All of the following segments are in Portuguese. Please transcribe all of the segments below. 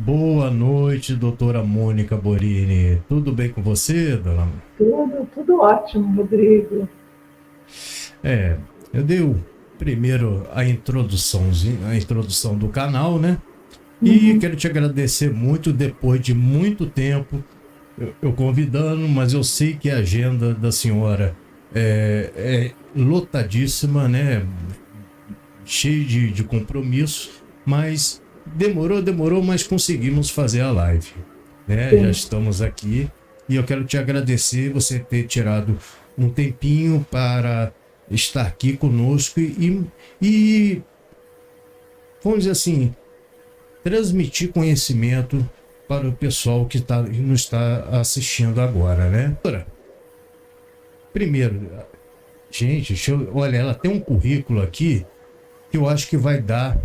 Boa noite, doutora Mônica Borini. Tudo bem com você, dona? Tudo ótimo, Rodrigo. É, eu dei primeiro a introdução do canal, né? E Uhum. quero te agradecer muito depois de muito tempo eu convidando, mas eu sei que a agenda da senhora é lotadíssima, né? Cheio de compromisso, mas demorou, mas conseguimos fazer a live, né? Já Sim, estamos aqui e eu quero te agradecer você ter tirado um tempinho para estar aqui conosco e vamos dizer assim, transmitir conhecimento para o pessoal que nos está assistindo agora, né? Primeiro, gente, olha, ela tem um currículo aqui que eu acho que vai dar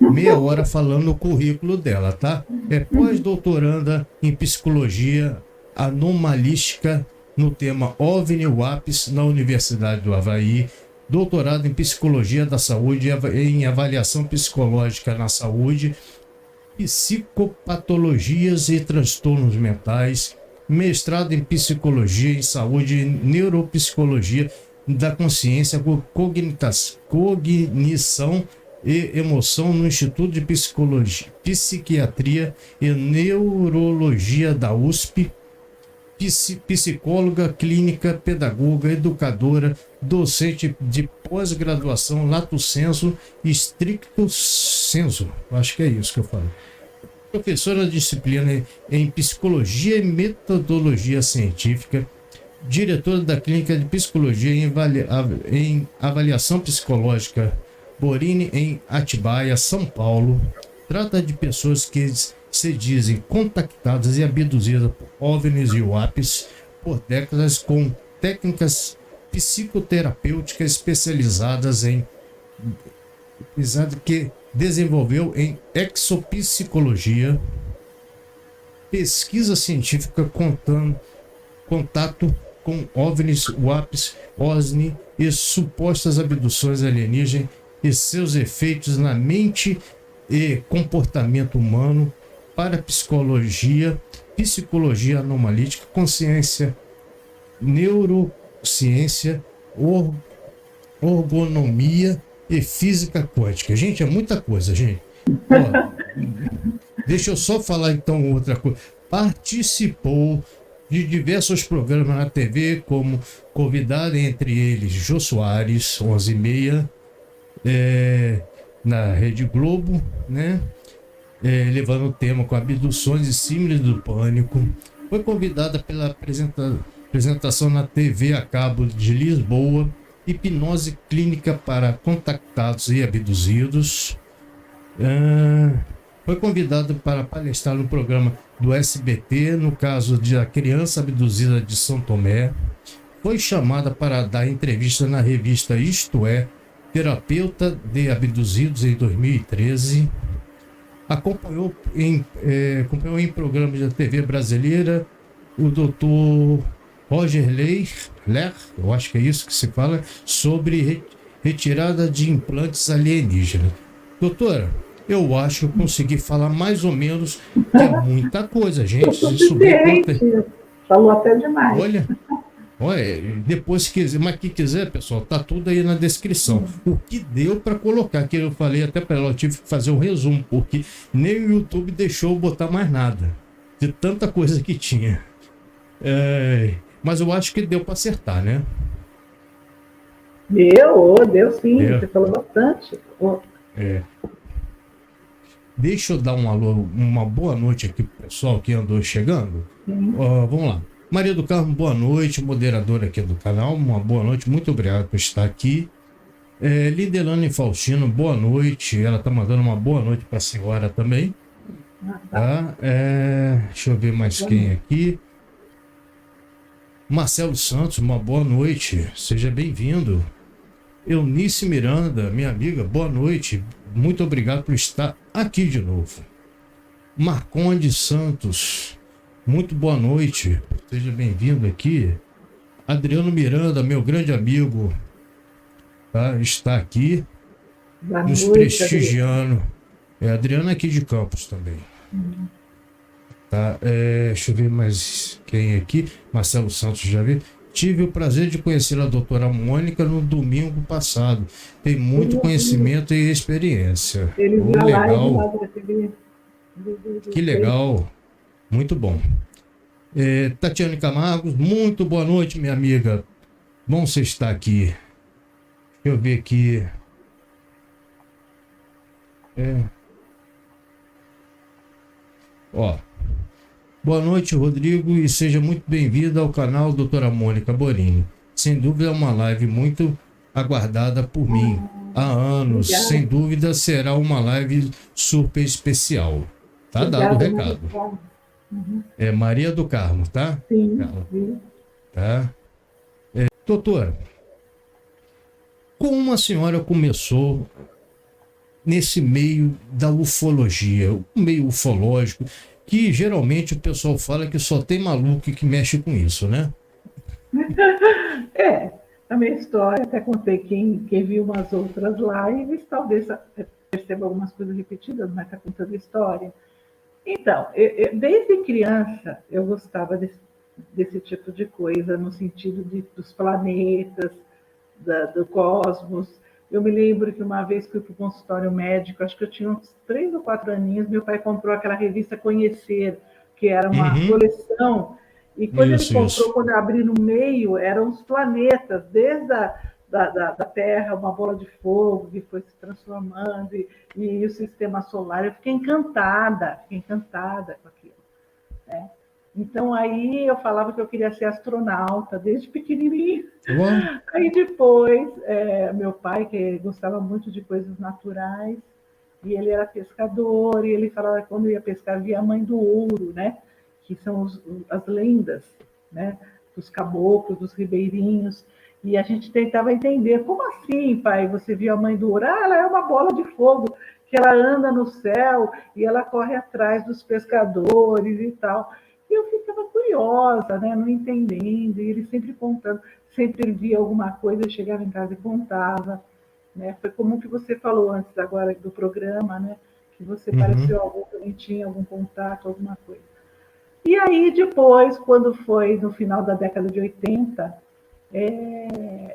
meia hora falando o currículo dela, tá? É pós-doutoranda em psicologia anomalística no tema OVNI WAPS na Universidade do Havaí, doutorado em psicologia da saúde em avaliação psicológica na saúde, psicopatologias e transtornos mentais, mestrado em psicologia em saúde e neuropsicologia da consciência, cognição e emoção no Instituto de Psicologia, Psiquiatria e Neurologia da USP, psicóloga clínica, pedagoga, educadora, docente de pós-graduação, lato sensu, stricto sensu, acho que é isso que eu falo. Professora de disciplina em psicologia e metodologia científica, diretora da Clínica de Psicologia em Avaliação Psicológica Borini, em Atibaia, São Paulo. Trata de pessoas que se dizem contactadas e abduzidas por OVNIs e UAPs por décadas com técnicas psicoterapêuticas especializadas que desenvolveu em exopsicologia, pesquisa científica contato com OVNIs, UAPs, OSNI e supostas abduções alienígenas e seus efeitos na mente e comportamento humano, parapsicologia, psicologia anomalítica, consciência, neurociência, ergonomia e física quântica. Gente, é muita coisa, gente. Ó, deixa eu só falar então outra coisa. Participou de diversos programas na TV, como convidado, entre eles Jô Soares, 11h30, na Rede Globo, né? Levando o tema com abduções e símiles do pânico. Foi convidada pela apresentação na TV a cabo de Lisboa, hipnose clínica para contactados e abduzidos. Foi convidado para palestrar no programa do SBT, no caso de a criança abduzida de São Tomé. Foi chamada para dar entrevista na revista Isto É, terapeuta de abduzidos em 2013. Acompanhou em programas da TV brasileira o doutor Roger Ler, eu acho que é isso que se fala, sobre retirada de implantes alienígenas. Doutora, eu acho que eu consegui falar mais ou menos, que é muita coisa, o gente. Isso daí conta. suficiente. Falou até demais. Olha, olha, depois se quiser, mas que quiser, pessoal, tá tudo aí na descrição. O que deu para colocar, que eu falei até para ela, eu tive que fazer um resumo, porque nem o YouTube deixou eu botar mais nada, de tanta coisa que tinha. Mas eu acho que deu para acertar, né? Deu sim, É, você falou bastante. é. Deixa eu dar um alô, uma boa noite aqui pro pessoal que andou chegando. Vamos lá. Maria do Carmo, boa noite, moderadora aqui do canal, uma boa noite, muito obrigado por estar aqui. Lidelane Faustino, boa noite, ela tá mandando uma boa noite para a senhora também. Tá? Deixa eu ver mais quem aqui. Marcelo Santos, uma boa noite, seja bem-vindo. Eunice Miranda, minha amiga, boa noite, muito obrigado por estar aqui de novo. Marconde Santos, muito boa noite, seja bem-vindo aqui. Adriano Miranda, meu grande amigo, tá? Está aqui Boa nos noite, Adriana. prestigiando. Adriano aqui de Campos também. Tá, deixa eu ver mais quem aqui. Marcelo Santos, já vi. Tive o prazer de conhecer a doutora Mônica no domingo passado. Tem muito conhecimento e experiência. Ele viu a live lá Legal, daquele. que legal, muito bom. Tatiane Camargos, muito boa noite, minha amiga. Bom você estar aqui. Deixa eu ver aqui. Ó. Boa noite, Rodrigo, e seja muito bem-vindo ao canal Doutora Mônica Borini. Sem dúvida é uma live muito aguardada por mim há anos. Obrigada. Sem dúvida será uma live super especial. Tá dado o recado. É Maria do Carmo, tá? Sim. Tá? Doutora, como a senhora começou nesse meio da ufologia, o meio ufológico, que geralmente o pessoal fala que só tem maluco que mexe com isso, né? A minha história, até contei quem viu umas outras lives, talvez perceba algumas coisas repetidas, mas está contando história. Então, desde criança, eu gostava desse tipo de coisa, no sentido dos planetas, do cosmos. Eu me lembro que uma vez fui para o consultório médico, acho que eu tinha uns 3 ou 4 aninhos, meu pai comprou aquela revista Conhecer, que era uma coleção, e quando ele comprou, quando eu abri no meio, eram os planetas, desde da Terra, uma bola de fogo que foi se transformando, e o sistema solar. Eu fiquei encantada com aquilo, né? Então, aí eu falava que eu queria ser astronauta, desde pequenininho. Aí depois, meu pai, que gostava muito de coisas naturais, e ele era pescador, e ele falava que quando ia pescar, via a mãe do ouro, né? Que são as lendas, né? Dos caboclos, dos ribeirinhos. E a gente tentava entender, como assim, pai, você viu a mãe do ouro? Ela é uma bola de fogo, que ela anda no céu, e ela corre atrás dos pescadores e tal. E eu ficava curiosa, né, não entendendo, e ele sempre contando, sempre via alguma coisa, eu chegava em casa e contava, né? Foi como o que você falou antes agora do programa, né, que você pareceu algum que tinha algum contato, alguma coisa. E aí depois, quando foi no final da década de 80,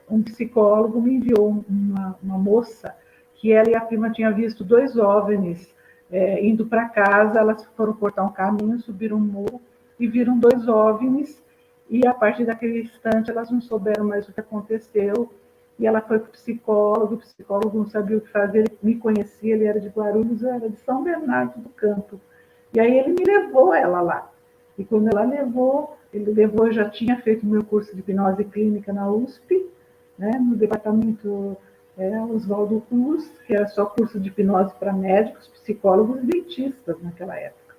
um psicólogo me enviou uma moça que ela e a prima tinham visto 2 OVNIs indo para casa, elas foram cortar um caminho, subiram um morro, e viram 2 OVNIs, e a partir daquele instante elas não souberam mais o que aconteceu, e ela foi para o psicólogo não sabia o que fazer, ele me conhecia, ele era de Guarulhos, eu era de São Bernardo do Campo, e aí ele me levou ela lá, e quando ele levou, eu já tinha feito meu curso de hipnose clínica na USP, né, no departamento Oswaldo Cruz, que era só curso de hipnose para médicos, psicólogos e dentistas naquela época.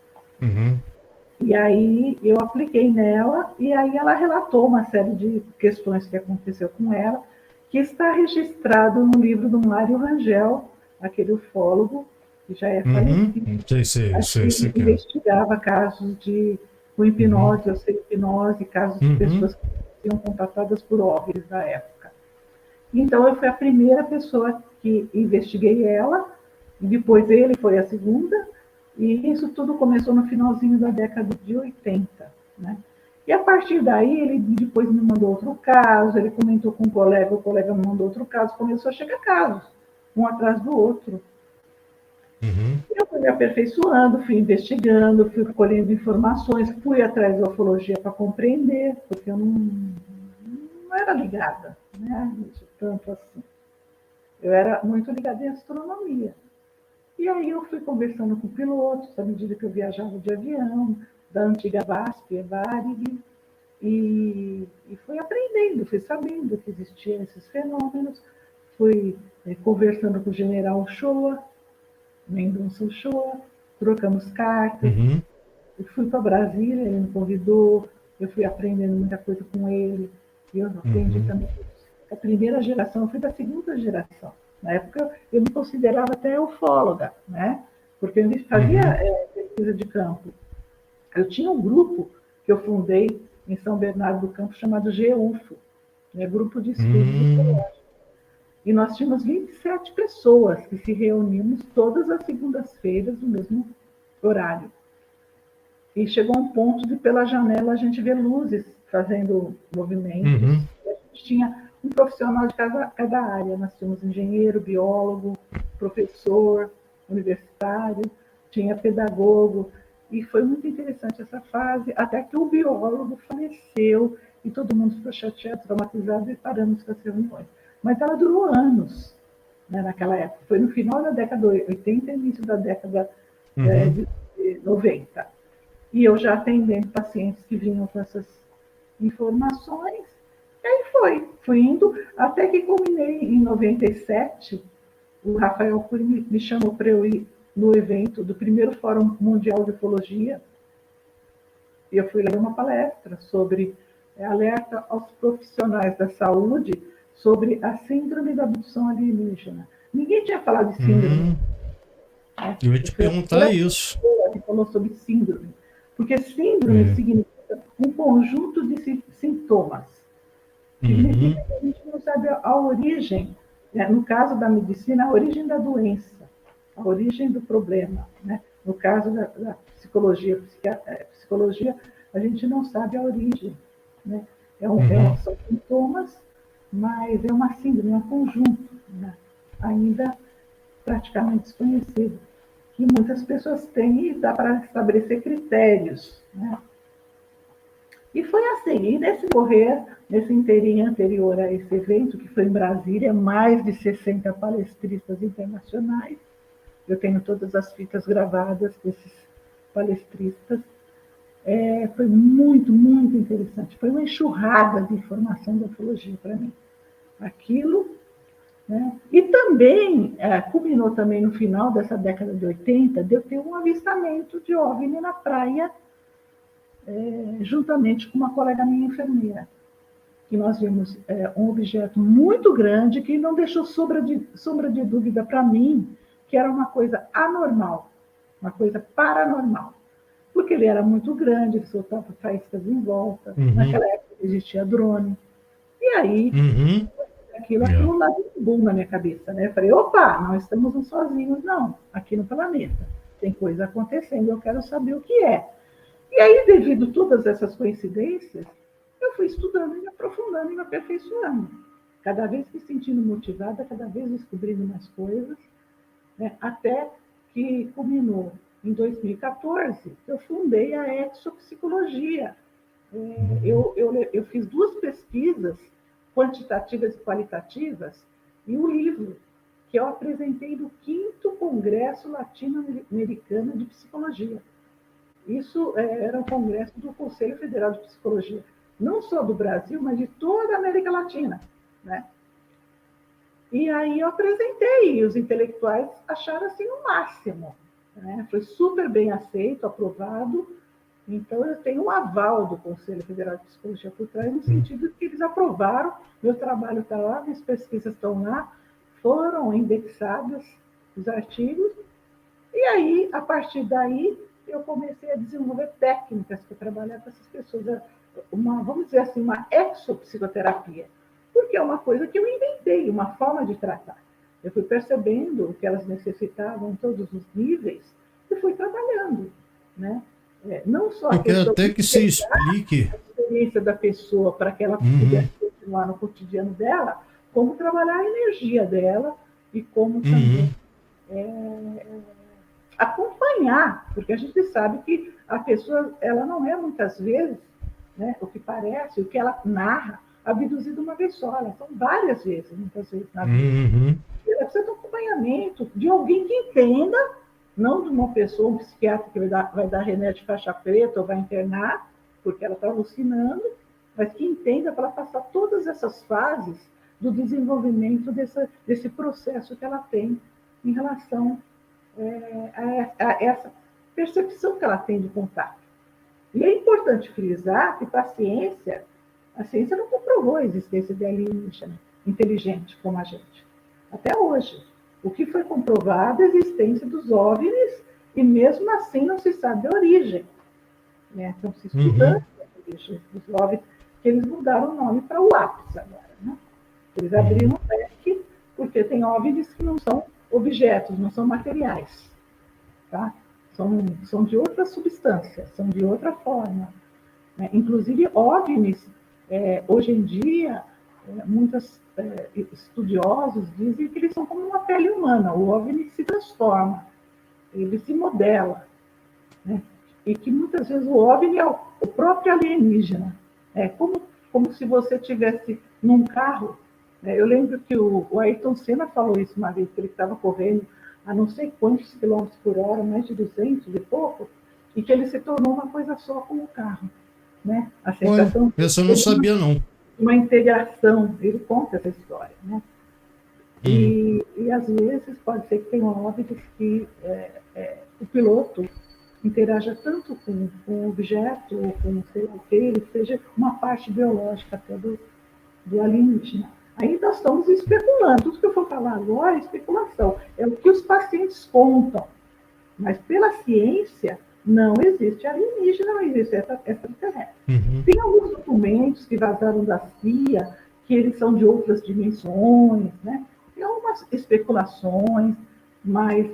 E aí eu apliquei nela, e aí ela relatou uma série de questões que aconteceu com ela, que está registrado no livro do Mário Rangel, aquele ufólogo, que já é falecido, que investigava casos com hipnose, auxílio-hipnose, casos de pessoas que seriam contatadas por OVNIs da época. Então, eu fui a primeira pessoa que investiguei ela, e depois ele foi a segunda, e isso tudo começou no finalzinho da década de 80, né? E a partir daí, ele depois me mandou outro caso, ele comentou com o colega me mandou outro caso, começou a chegar casos, um atrás do outro. Eu fui me aperfeiçoando, fui investigando, fui colhendo informações, fui atrás da ufologia para compreender, porque eu não era ligada, né, tanto assim. Eu era muito ligada em astronomia. E aí eu fui conversando com pilotos, à medida que eu viajava de avião, da antiga VASP, Varig, e fui aprendendo, fui sabendo que existiam esses fenômenos, fui conversando com o general Uchoa, Mendonça Uchoa, trocamos cartas, eu fui para Brasília, ele me convidou, eu fui aprendendo muita coisa com ele, e eu aprendi também a primeira geração, eu fui da segunda geração. Na época, eu me considerava até ufóloga, né? Porque eu fazia pesquisa de campo. Eu tinha um grupo que eu fundei em São Bernardo do Campo chamado GUFO, né? Grupo de Estudos Ufológicos. E nós tínhamos 27 pessoas que se reunimos todas as segundas-feiras no mesmo horário. E chegou um ponto de, pela janela, a gente ver luzes fazendo movimentos. Uhum. A gente tinha um profissional de cada área. Nós tínhamos engenheiro, biólogo, professor, universitário, tinha pedagogo. E foi muito interessante essa fase, até que o biólogo faleceu e todo mundo ficou chateado, traumatizado e paramos com as reuniões. Mas ela durou anos, né, naquela época. Foi no final da década de 80 e início da década de 90. E eu já atendendo pacientes que vinham com essas informações. E aí fui indo, até que culminei em 97. O Rafael Cury me chamou para eu ir no evento do primeiro Fórum Mundial de Ufologia. E eu fui ler uma palestra sobre alerta aos profissionais da saúde sobre a síndrome da abdução alienígena. Ninguém tinha falado de síndrome. Né? Eu ia te perguntar isso. Que falou sobre síndrome. Porque síndrome significa um conjunto de sintomas. Significa que a gente não sabe a origem, né? No caso da medicina, a origem da doença, a origem do problema. Né? No caso da psicologia, a gente não sabe a origem. Né? São sintomas, mas é uma síndrome, é um conjunto, né? Ainda praticamente desconhecido, que muitas pessoas têm e dá para estabelecer critérios. Né? E foi assim, e nesse inteirinho anterior a esse evento, que foi em Brasília, mais de 60 palestristas internacionais. Eu tenho todas as fitas gravadas desses palestristas. Foi muito, muito interessante. Foi uma enxurrada de informação da ufologia para mim. Aquilo, né? E também, culminou também no final dessa década de 80, de eu ter um avistamento de OVNI na praia, juntamente com uma colega minha enfermeira. Que nós vimos um objeto muito grande que não deixou sombra de dúvida para mim que era uma coisa anormal, uma coisa paranormal. Porque ele era muito grande, ele soltava faíscas em volta. Naquela época existia drone. E aí, aquilo lá deu um boom na minha cabeça. Né? Eu falei, opa, não estamos sozinhos, não, aqui no planeta. Tem coisa acontecendo, eu quero saber o que é. E aí, devido a todas essas coincidências, eu fui estudando e me aprofundando e me aperfeiçoando. Cada vez me sentindo motivada, cada vez descobrindo mais coisas, né? Até que culminou em 2014, eu fundei a Exopsicologia. Eu fiz 2 pesquisas quantitativas e qualitativas e um livro que eu apresentei no 5º Congresso Latino-Americano de Psicologia. Isso era um congresso do Conselho Federal de Psicologia, não só do Brasil, mas de toda a América Latina. Né? E aí eu apresentei, e os intelectuais acharam assim o máximo. Né? Foi super bem aceito, aprovado. Então, eu tenho um aval do Conselho Federal de Psicologia por trás, no sentido de que eles aprovaram, meu trabalho está lá, minhas pesquisas estão lá, foram indexadas os artigos, e aí, a partir daí, eu comecei a desenvolver técnicas para trabalhar com essas pessoas, vamos dizer assim, uma exopsicoterapia, porque é uma coisa que eu inventei, uma forma de tratar. Eu fui percebendo o que elas necessitavam em todos os níveis e fui trabalhando, né? Não só eu quero até que você explique a experiência da pessoa para que ela pudesse continuar no cotidiano dela, como trabalhar a energia dela e como também acompanhar, porque a gente sabe que a pessoa, ela não é muitas vezes, né, o que parece, o que ela narra, abduzida uma vez só, elas são várias vezes, muitas vezes na vida. Ela precisa de um acompanhamento de alguém que entenda, não de uma pessoa, um psiquiatra que vai dar remédio de faixa preta ou vai internar, porque ela está alucinando, mas que entenda para passar todas essas fases do desenvolvimento desse processo que ela tem em relação a essa percepção que ela tem de contato. E é importante frisar que a ciência não comprovou a existência de alienígena inteligente como a gente. Até hoje. O que foi comprovado é a existência dos OVNIs, e mesmo assim não se sabe a origem. Né? Estão se estudando a origem dos OVNIs, que eles mudaram o nome para o UAPs agora. Né? Eles abriram o leque, porque tem OVNIs que não são objetos, não são materiais. Tá? são de outra substância, são de outra forma. Né? Inclusive, OVNIs, hoje em dia, muitos estudiosos dizem que eles são como uma pele humana. O OVNI se transforma, ele se modela. Né? E que muitas vezes o OVNI é o próprio alienígena. É como se você estivesse num carro. Né? Eu lembro que o Ayrton Senna falou isso uma vez, que ele estava correndo a não sei quantos quilômetros por hora, mais de 200 e pouco, e que ele se tornou uma coisa só com o carro. Né? A sensação essa eu não sabia, não. Uma integração, ele conta essa história. Né? E às vezes pode ser que tenha óbitos que o piloto interaja tanto com o objeto, ou com sei lá o que, ele seja uma parte biológica até do alienígena. Aí nós estamos especulando. Tudo que eu for falar agora é especulação. É o que os pacientes contam. Mas pela ciência, não existe alienígena, não existe extraterrestre. Tem alguns documentos que vazaram da CIA, que eles são de outras dimensões, né? Tem algumas especulações, mas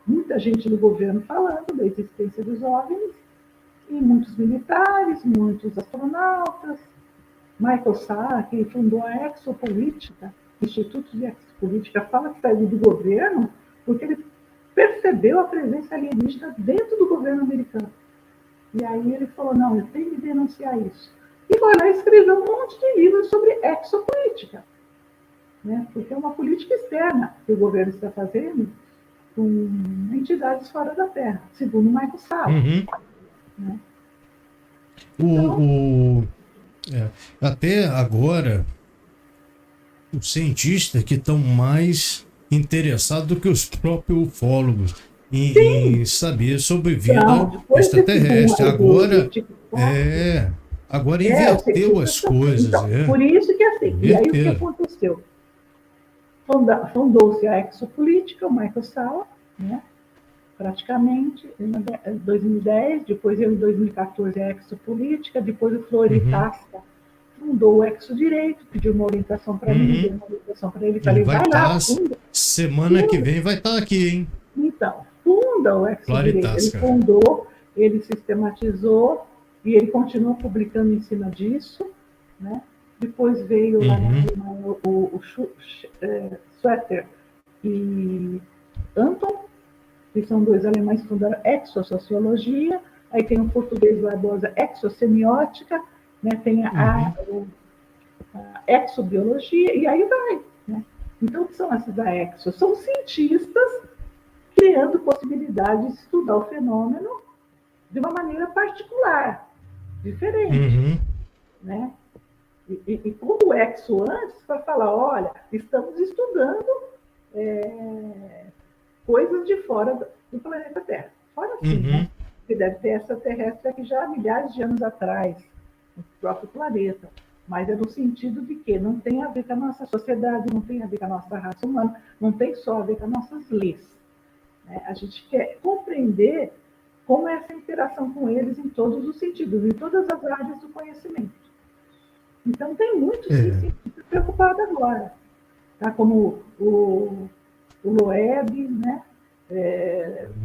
muita gente do governo falando da existência dos OVNIs, e muitos militares, muitos astronautas. Michael Sack fundou a Exopolítica, Instituto de Exopolítica, fala que saiu do governo porque ele percebeu a presença alienígena dentro do governo americano. E aí ele falou, não, eu tenho que denunciar isso. E foi lá e escreveu um monte de livros sobre exopolítica. Né? Porque é uma política externa que o governo está fazendo com entidades fora da Terra, segundo Michael Sack. Né? Até agora, os cientistas que estão mais interessados do que os próprios ufólogos em saber sobre vida extraterrestre. Agora inverteu as coisas. Então, por isso que assim, e aí o que aconteceu? Fundou-se a Exopolítica, o Michael Sack, né? Praticamente, em 2010, depois em 2014 a Exopolítica, depois o Floritasca fundou o Exodireito, pediu uma orientação para mim, deu uma orientação para ele, falei, vai lá, funda. Semana que vem vai estar aqui, hein? Então, funda o Exodireito, ele fundou, ele sistematizou, e ele continua publicando em cima disso, né? Depois veio lá o Schwetter e Anton, que são dois alemães que fundaram Exosociologia, aí tem o português Barbosa, Exosemiótica, né? Tem a Exobiologia, e aí vai. Né? Então, o que são essas da Exo? São cientistas criando possibilidade de estudar o fenômeno de uma maneira particular, diferente. Né? E como o Exo antes, para falar, olha, estamos estudando coisas de fora do planeta Terra. Fora sim, né? Que deve ter extraterrestre aqui já há milhares de anos atrás, no próprio planeta. Mas é no sentido de que não tem a ver com a nossa sociedade, não tem a ver com a nossa raça humana, não tem só a ver com as nossas leis. Né? A gente quer compreender como é essa interação com eles em todos os sentidos, em todas as áreas do conhecimento. Então, tem muitos cientistas preocupados agora. Tá? Como o Loeb, né?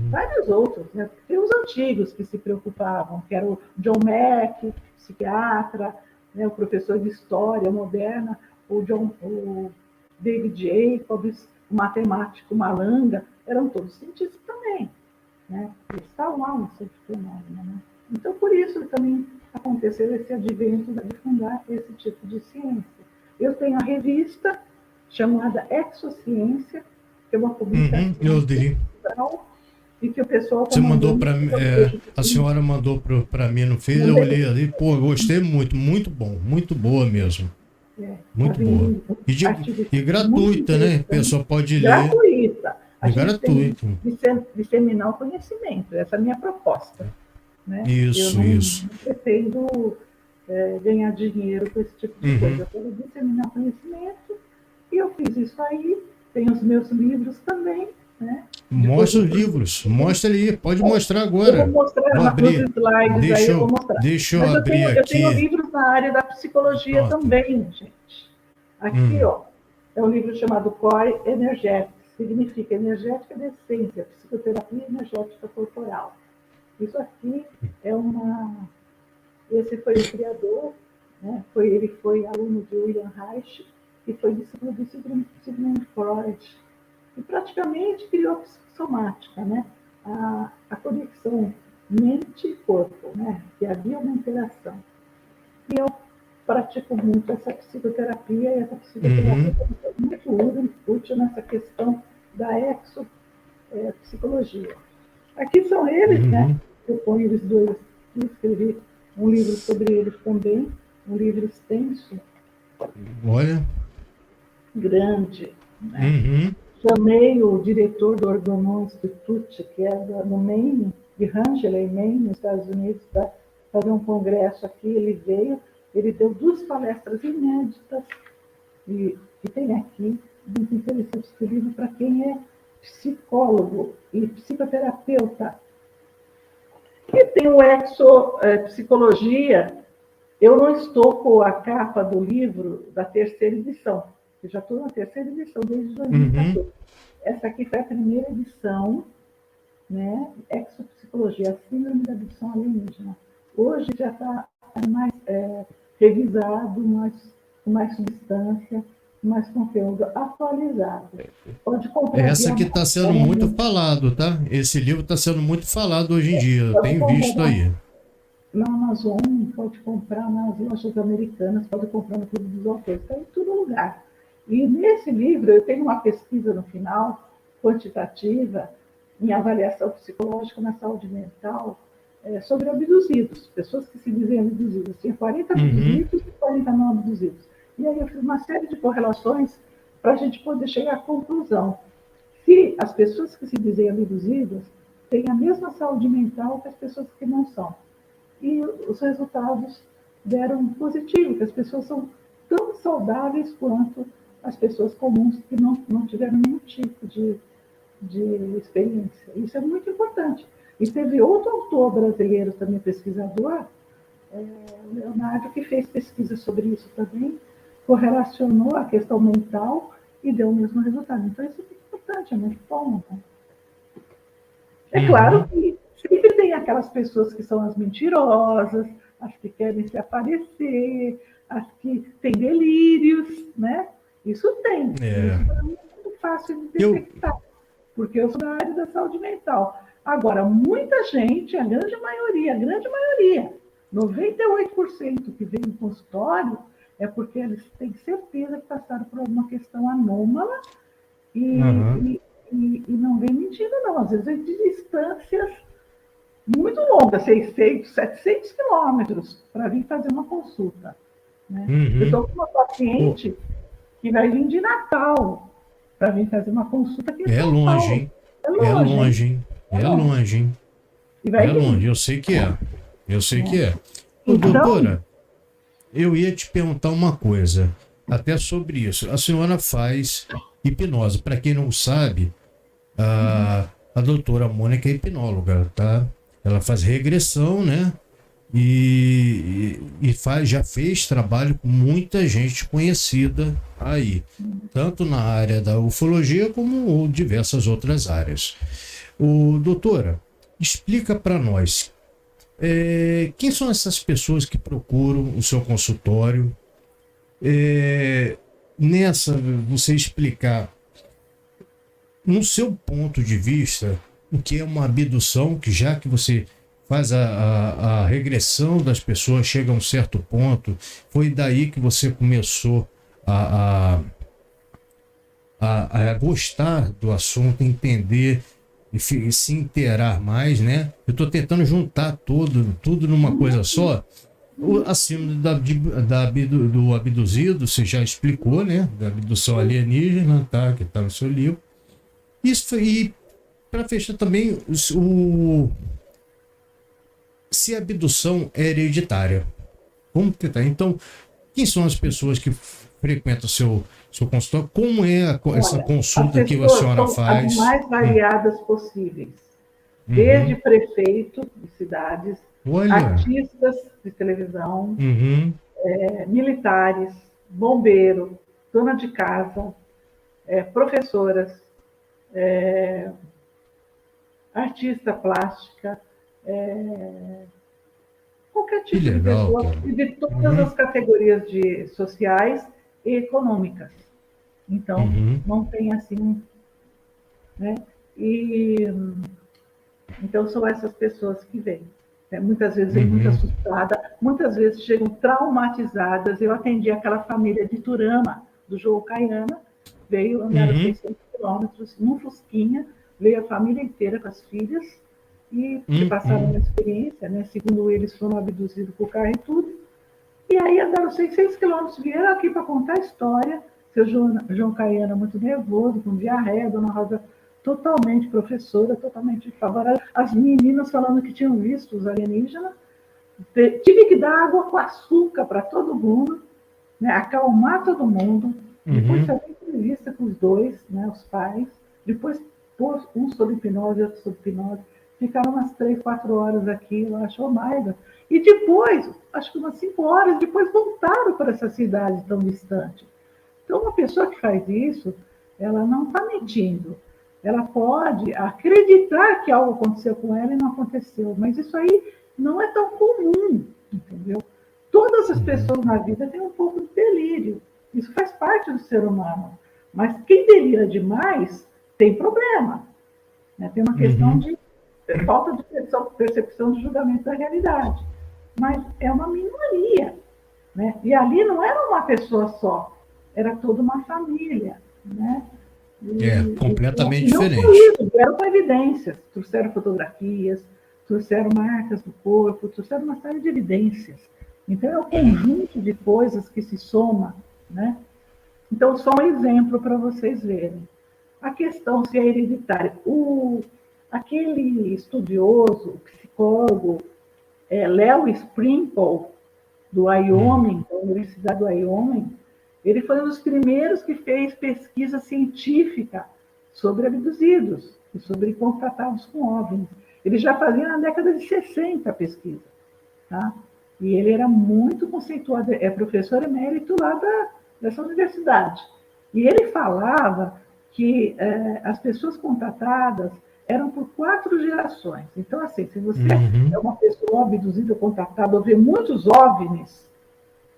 Vários outros. Né? Tem os antigos que se preocupavam, que era o John Mack, psiquiatra, né? O professor de História Moderna, o David Jacobs, o matemático Malanga, eram todos cientistas também. Né? Eles estavam lá no centro fenômeno. Né? Então, por isso também aconteceu esse advento de fundar esse tipo de ciência. Eu tenho a revista chamada Exociência, que é uma publicação e que o pessoal você mandou para mim, a senhora mandou para mim no Face, eu olhei ali, pô, eu gostei muito, muito bom, muito boa mesmo. Muito boa. E gratuita, né? A pessoa pode ler. Gratuita. A gente gratuito. Tem que disseminar o conhecimento, essa é a minha proposta. Né? Isso. Não pretendo ganhar dinheiro com esse tipo de coisa. Eu quero disseminar conhecimento e eu fiz isso aí. Tem os meus livros também. Né? Mostra os livros, mostra ali, pode mostrar agora. Eu vou mostrar abrir. Slides aí, eu vou mostrar. Deixa eu abrir aqui. Eu tenho livros na área da psicologia também, gente. Aqui, ó, é um livro chamado Core Energetics, significa energética da essência, psicoterapia energética corporal. Isso aqui é esse foi o criador, né? Ele foi aluno de William Reich e foi discípulo de Sigmund Freud, e praticamente criou a psicossomática, né? A conexão mente e corpo, né? Que havia uma interação. E eu pratico muito essa psicoterapia, e essa psicoterapia é muito útil nessa questão da exopsicologia. Aqui são eles, né? Eu ponho eles dois aqui, escrevi um livro sobre eles também, um livro extenso. Olha. Grande, né? Chamei o diretor do Organon Institute, que é no Maine, de Rangeley, Maine, nos Estados Unidos, para fazer um congresso aqui. Ele veio, ele deu 2 palestras inéditas, e tem aqui, muito interessante esse livro para quem é psicólogo e psicoterapeuta. E tem o Exopsicologia. Eu não estou com a capa do livro da 3ª edição. Eu já estou na 3ª edição desde 2014. Essa aqui foi a 1ª edição, né? Exopsicologia, a síndrome da abdução alienígena. Hoje já está mais revisado, com mais substância, mais conteúdo atualizado. Pode comprar. Essa que está sendo muito falado, tá? Esse livro está sendo muito falado hoje em dia. Eu tenho visto aí. Na Amazon, pode comprar nas lojas americanas, pode comprar no Clube dos Autores, está em todo lugar. E nesse livro eu tenho uma pesquisa no final, quantitativa, em avaliação psicológica na saúde mental, sobre abduzidos, pessoas que se dizem abduzidas. Tinha 40 abduzidos e 40 não abduzidos. E aí eu fiz uma série de correlações para a gente poder chegar à conclusão. Se as pessoas que se dizem abduzidas têm a mesma saúde mental que as pessoas que não são. E os resultados deram positivo, que as pessoas são tão saudáveis quanto as pessoas comuns que não tiveram nenhum tipo de experiência. Isso é muito importante. E teve outro autor brasileiro, também pesquisador, Leonardo, que fez pesquisa sobre isso também, correlacionou a questão mental e deu o mesmo resultado. Então, isso é importante, é muito bom. Né? É claro que sempre tem aquelas pessoas que são as mentirosas, as que querem se aparecer, as que têm delírios, né? Isso tem. Isso é muito fácil de detectar, porque eu sou da área da saúde mental. Agora, muita gente, a grande maioria, 98% que vem no consultório, é porque eles têm certeza que passaram por alguma questão anômala e não vem mentindo, não. Às vezes é de distâncias muito longas, 600, 700 quilômetros, para vir fazer uma consulta. Né? Eu estou com uma paciente que vai vir de Natal para vir fazer uma consulta aqui em São longe, Paulo. hein? É longe, hein? É longe, hein? É longe, eu sei que é. Eu sei que é. Ô, doutora, eu ia te perguntar uma coisa, até sobre isso. A senhora faz hipnose. Para quem não sabe, a doutora Mônica é hipnóloga, tá? Ela faz regressão, né? E já fez trabalho com muita gente conhecida aí, tanto na área da ufologia como diversas outras áreas. Doutora, explica para nós, quem são essas pessoas que procuram o seu consultório? Você explicar, no seu ponto de vista, o que é uma abdução, que já que você faz a regressão das pessoas, chega a um certo ponto, foi daí que você começou a gostar do assunto, entender e se inteirar mais, né? Eu estou tentando juntar tudo numa coisa só. Acima do abduzido, você já explicou, né? Da abdução alienígena, tá? Que está no seu livro. Isso, e para fechar também, se a abdução é hereditária. Vamos tentar. Então, quem são as pessoas que frequentam o seu consultório? Como é essa consulta que a senhora faz? As mais variadas possíveis. Desde prefeito de cidades, artistas de televisão, militares, bombeiro, dona de casa, professoras, artista plástica, qualquer Que tipo de legal, pessoa, cara. e de todas as categorias sociais e econômicas. Então, Uhum, não tem assim, né? E então são essas pessoas que vêm. Muitas vezes vêm muito uhum, assustada, muitas vezes chegam traumatizadas. Eu atendi aquela família de Turama, do João Caiana, veio, andaram uhum, 600 quilômetros num Fusquinha, veio a família inteira com as filhas, e que passaram uhum. uma experiência, né? Segundo eles, foram abduzidos por carro e tudo. E aí andaram 600 quilômetros, vieram aqui para contar a história. Seu João Caiana muito nervoso, com diarreia, Dona Rosa totalmente professora, totalmente favorável. As meninas falando que tinham visto os alienígenas. Tive que dar água com açúcar para todo mundo, né? Acalmar todo mundo. Depois Uhum. fazer entrevista com os dois, né? Os pais. Depois pôs um sob hipnose, outro sob hipnose. Ficaram umas 3, 4 horas aqui, eu acho, ou mais. E depois, acho que umas 5 horas, depois voltaram para essa cidade tão distante. Então, uma pessoa que faz isso, ela não está mentindo. Ela pode acreditar que algo aconteceu com ela e não aconteceu, mas isso aí não é tão comum, entendeu? Todas as Uhum, pessoas na vida têm um pouco de delírio. Isso faz parte do ser humano. Mas quem delira demais tem problema, né? Tem uma questão uhum, de falta de percepção de julgamento da realidade. Mas é uma minoria, né? E ali não era uma pessoa só, era toda uma família, né? é E completamente não só diferente. isso, vieram com evidências, trouxeram fotografias, trouxeram marcas do corpo, trouxeram uma série de evidências. Então, é um conjunto de coisas que se soma, né? Então, só um exemplo para vocês verem. A questão se é hereditária. Aquele estudioso, psicólogo, Léo Sprinkle, do Hum. Wyoming, da Universidade do Wyoming, ele foi um dos primeiros que fez pesquisa científica sobre abduzidos e sobre contatados com OVNIs. Ele já fazia na década de 60 a pesquisa. Tá? E ele era muito conceituado, é professor emérito lá dessa universidade. E ele falava que as pessoas contatadas eram por 4 gerações. Então, assim, se você é Uhum. uma pessoa abduzida, contatada, ou vê muitos OVNIs,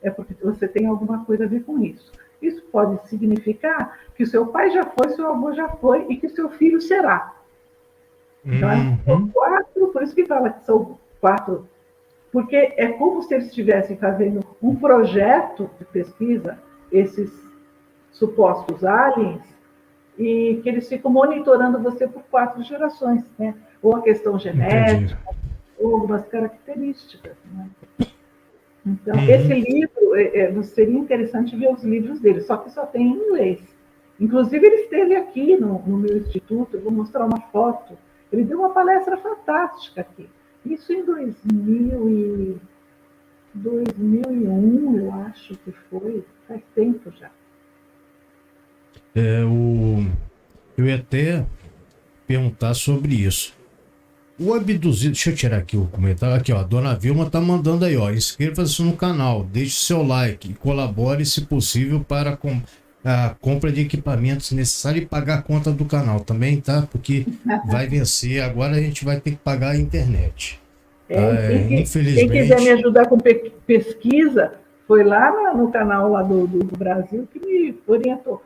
é porque você tem alguma coisa a ver com isso. Isso pode significar que o seu pai já foi, seu avô já foi e que o seu filho será. Então, são Uhum. 4, por isso que fala que são 4, porque é como se eles estivessem fazendo um projeto de pesquisa, esses supostos aliens, e que eles ficam monitorando você por 4 gerações, né? Ou a questão Entendi. genética, ou algumas características, né? Então, esse Uhum. livro, seria interessante ver os livros dele, só que só tem em inglês. Inclusive, ele esteve aqui no meu instituto, eu vou mostrar uma foto. Ele deu uma palestra fantástica aqui. Isso em 2001, eu acho que foi, faz tempo já. É, eu ia até perguntar sobre isso. O abduzido, deixa eu tirar aqui o comentário. Aqui, ó, a dona Vilma tá mandando aí, ó. Inscreva-se no canal, deixe seu like e colabore, se possível, para a compra de equipamentos necessários e pagar a conta do canal também, tá? Porque vai vencer, agora a gente vai ter que pagar a internet. Tá? Quem quiser me Infelizmente. ajudar com pesquisa, foi lá no canal lá do Brasil que me orientou.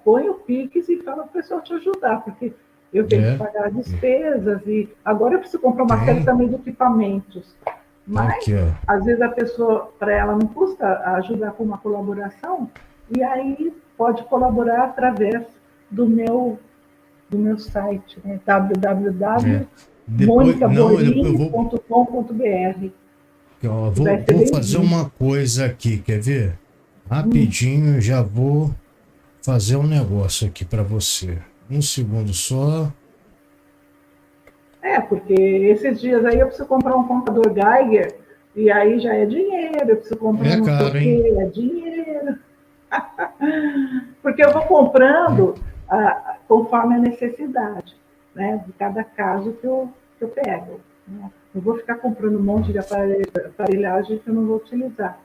Põe o Pix e fala para o pessoal te ajudar, porque eu tenho que É, pagar despesas e agora eu preciso comprar uma série tem. também de equipamentos. Tá Mas, aqui, ó. às vezes, a pessoa, para ela, não custa ajudar com uma colaboração, e aí pode colaborar através do meu, do meu site, né? É. Depois, não, eu vou, www.monicaborini.com.br, ó, que vai ser vou fazer bem-vindo. uma coisa aqui, quer ver? Rapidinho, já vou fazer um negócio aqui para você. Um segundo só. Porque esses dias aí eu preciso comprar um contador Geiger, e aí já é dinheiro, eu preciso comprar É não sei o caro, hein? quê, é dinheiro. Porque eu vou É. comprando conforme a necessidade, né, de cada caso que eu pego. Né? Não vou ficar comprando um monte de aparelhagem que eu não vou utilizar.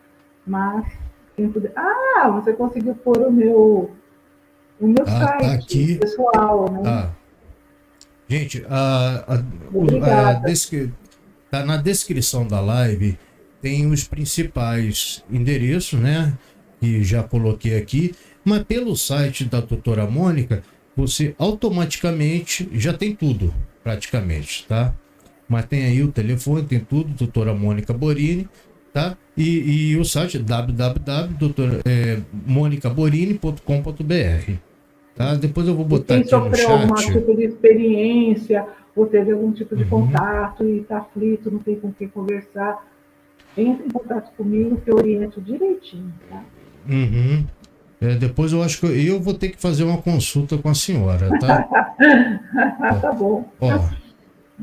Mas, quem puder... Ah, você conseguiu pôr O meu Tá site aqui. pessoal, né? Tá. Gente, Obrigada. tá na descrição da live, tem os principais endereços, né? Que já coloquei aqui, mas pelo site da doutora Mônica, você automaticamente já tem tudo, praticamente, tá? Mas tem aí o telefone, tem tudo, doutora Mônica Borini, tá? E o site www.monicaborini.com.br, tá? Depois eu vou E botar quem aqui no sofreu algum chat. tipo de experiência ou teve algum tipo de Uhum. contato e está aflito, não tem com quem conversar, entre em contato comigo que eu oriento direitinho, tá? Uhum. Depois eu acho que eu vou ter que fazer uma consulta com a senhora, tá? Ó, Tá bom. ó,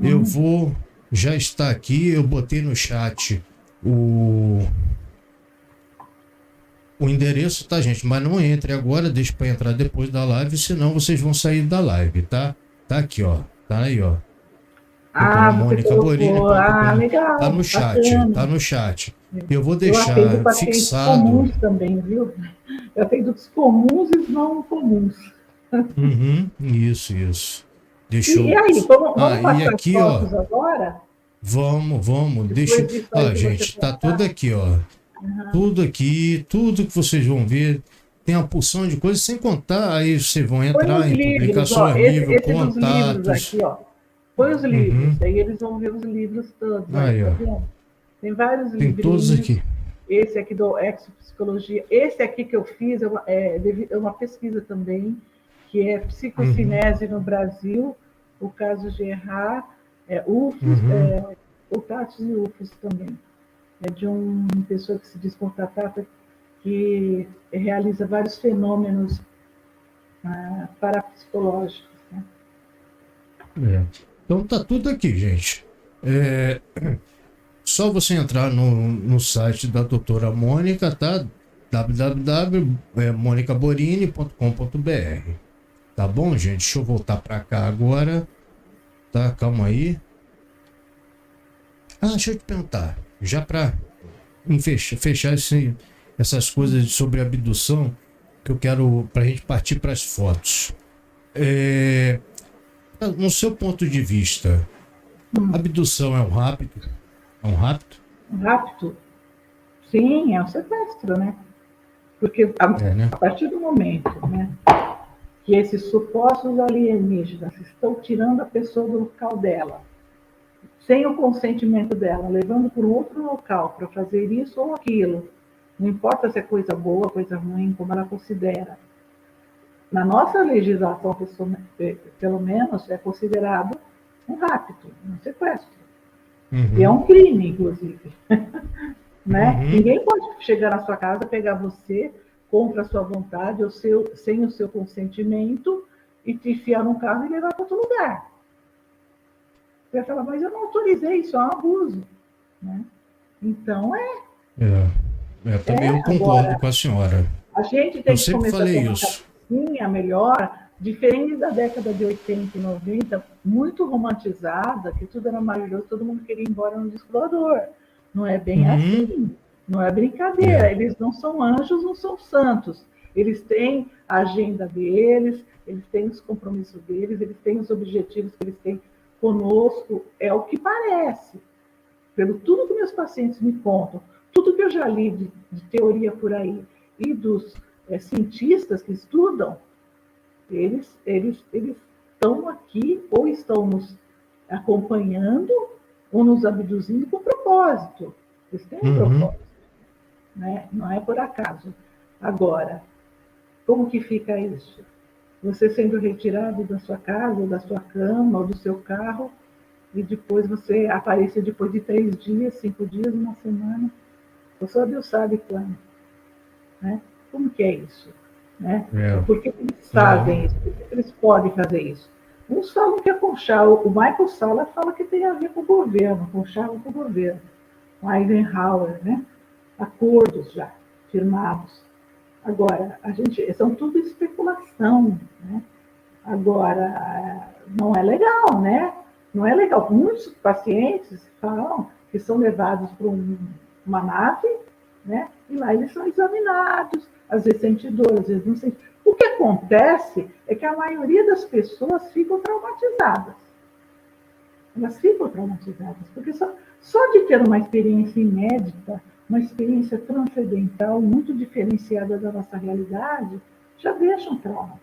eu vou. Já está aqui, eu botei no chat o, o endereço, tá, gente? Mas não entre agora, deixa para entrar depois da live, senão vocês vão sair da live, tá? Tá aqui, ó. Tá aí, ó. Ah, você colocou. Ah, doutoramonicaboriani.com.br. Tá legal, no chat, tá bacana. no chat. Eu vou Eu atendo deixar pacientes fixado. comuns também, viu? Eu atendo os comuns e os não comuns. Uhum, isso. Deixa E eu. aí, vamos E passar as aqui, ó. fotos agora? Vamos. Deixa. Depois disso aí Ó, que você gente, tá tudo postar? aqui, ó. Tudo aqui, tudo que vocês vão ver. Tem uma porção de coisas, sem contar, aí vocês vão Põe os entrar em livros, ó. publicações, Esse, nível, esse dos livros contatos. aqui, ó. Põe os livros, Uhum. aí eles vão ver os livros todos aí, Aí, tá ó. vendo? Tem vários Tem todos livrinhos. aqui. Esse aqui do Exopsicologia. Esse aqui que eu fiz é uma pesquisa também, que é Uhum. psicocinese no Brasil, o caso de errar, UFOS, Uhum. contatos e UFOS também. É de uma pessoa que se diz contatata, que realiza vários fenômenos parapsicológicos. Né? É. Então tá tudo aqui, gente. É, só você entrar no site da doutora Mônica, tá? www.monicaborini.com.br. Tá bom, gente? Deixa eu voltar para cá agora. Tá, calma aí. Deixa eu te perguntar. Já para fechar essas coisas sobre abdução, que eu quero para a gente partir para as fotos. No seu ponto de vista, abdução é um rapto? É um rapto? Rapto, sim, é um sequestro, né? Porque É, né? a partir do momento, né, que esses supostos alienígenas estão tirando a pessoa do local dela, sem o consentimento dela, levando para um outro local para fazer isso ou aquilo, não importa se é coisa boa, coisa ruim, como ela considera. Na nossa legislação, pelo menos, é considerado um rapto, um sequestro. E é Uhum. um crime, inclusive. Né? Uhum. Ninguém pode chegar na sua casa, pegar você contra a sua vontade, ou sem o seu consentimento, e te enfiar num carro e levar para outro lugar. Você vai falar, mas eu não autorizei, isso é um abuso. Né? Então, Também eu concordo agora, com a senhora. a gente Eu tem que sempre começar a ter falei uma isso. cabecinha melhor, diferente da década de 80 e 90, muito romantizada, que tudo era maravilhoso, todo mundo queria ir embora no disco voador. Não é bem Uhum. assim, não é brincadeira. É. Eles não são anjos, não são santos. Eles têm a agenda deles, eles têm os compromissos deles, eles têm os objetivos que eles têm conosco. É o que parece, pelo tudo que meus pacientes me contam, tudo que eu já li de teoria por aí, e dos cientistas que estudam, eles estão aqui ou estão nos acompanhando ou nos abduzindo com propósito. Eles têm um Uhum. propósito, né? Não é por acaso. Agora, como que fica isso? Você sendo retirado da sua casa, ou da sua cama, ou do seu carro, e depois você aparece depois de 3 dias, 5 dias, uma semana, ou só Deus sabe quando. Né? Como que é isso? Né? É. Por que eles É. fazem isso? Por que eles podem fazer isso? Uns falam que é Conchal, o Michael Salla fala que tem a ver com o governo, Conchal com o governo, o Eisenhower, né? Acordos já firmados. Agora, são tudo especulação, né? Agora, não é legal, né? Não é legal. Muitos pacientes falam que são levados para uma nave, né? E lá eles são examinados, às vezes sente dor, às vezes não sente. O que acontece é que a maioria das pessoas ficam traumatizadas. Elas ficam traumatizadas, porque só de ter uma experiência inédita, uma experiência transcendental, muito diferenciada da nossa realidade, já deixa um trauma,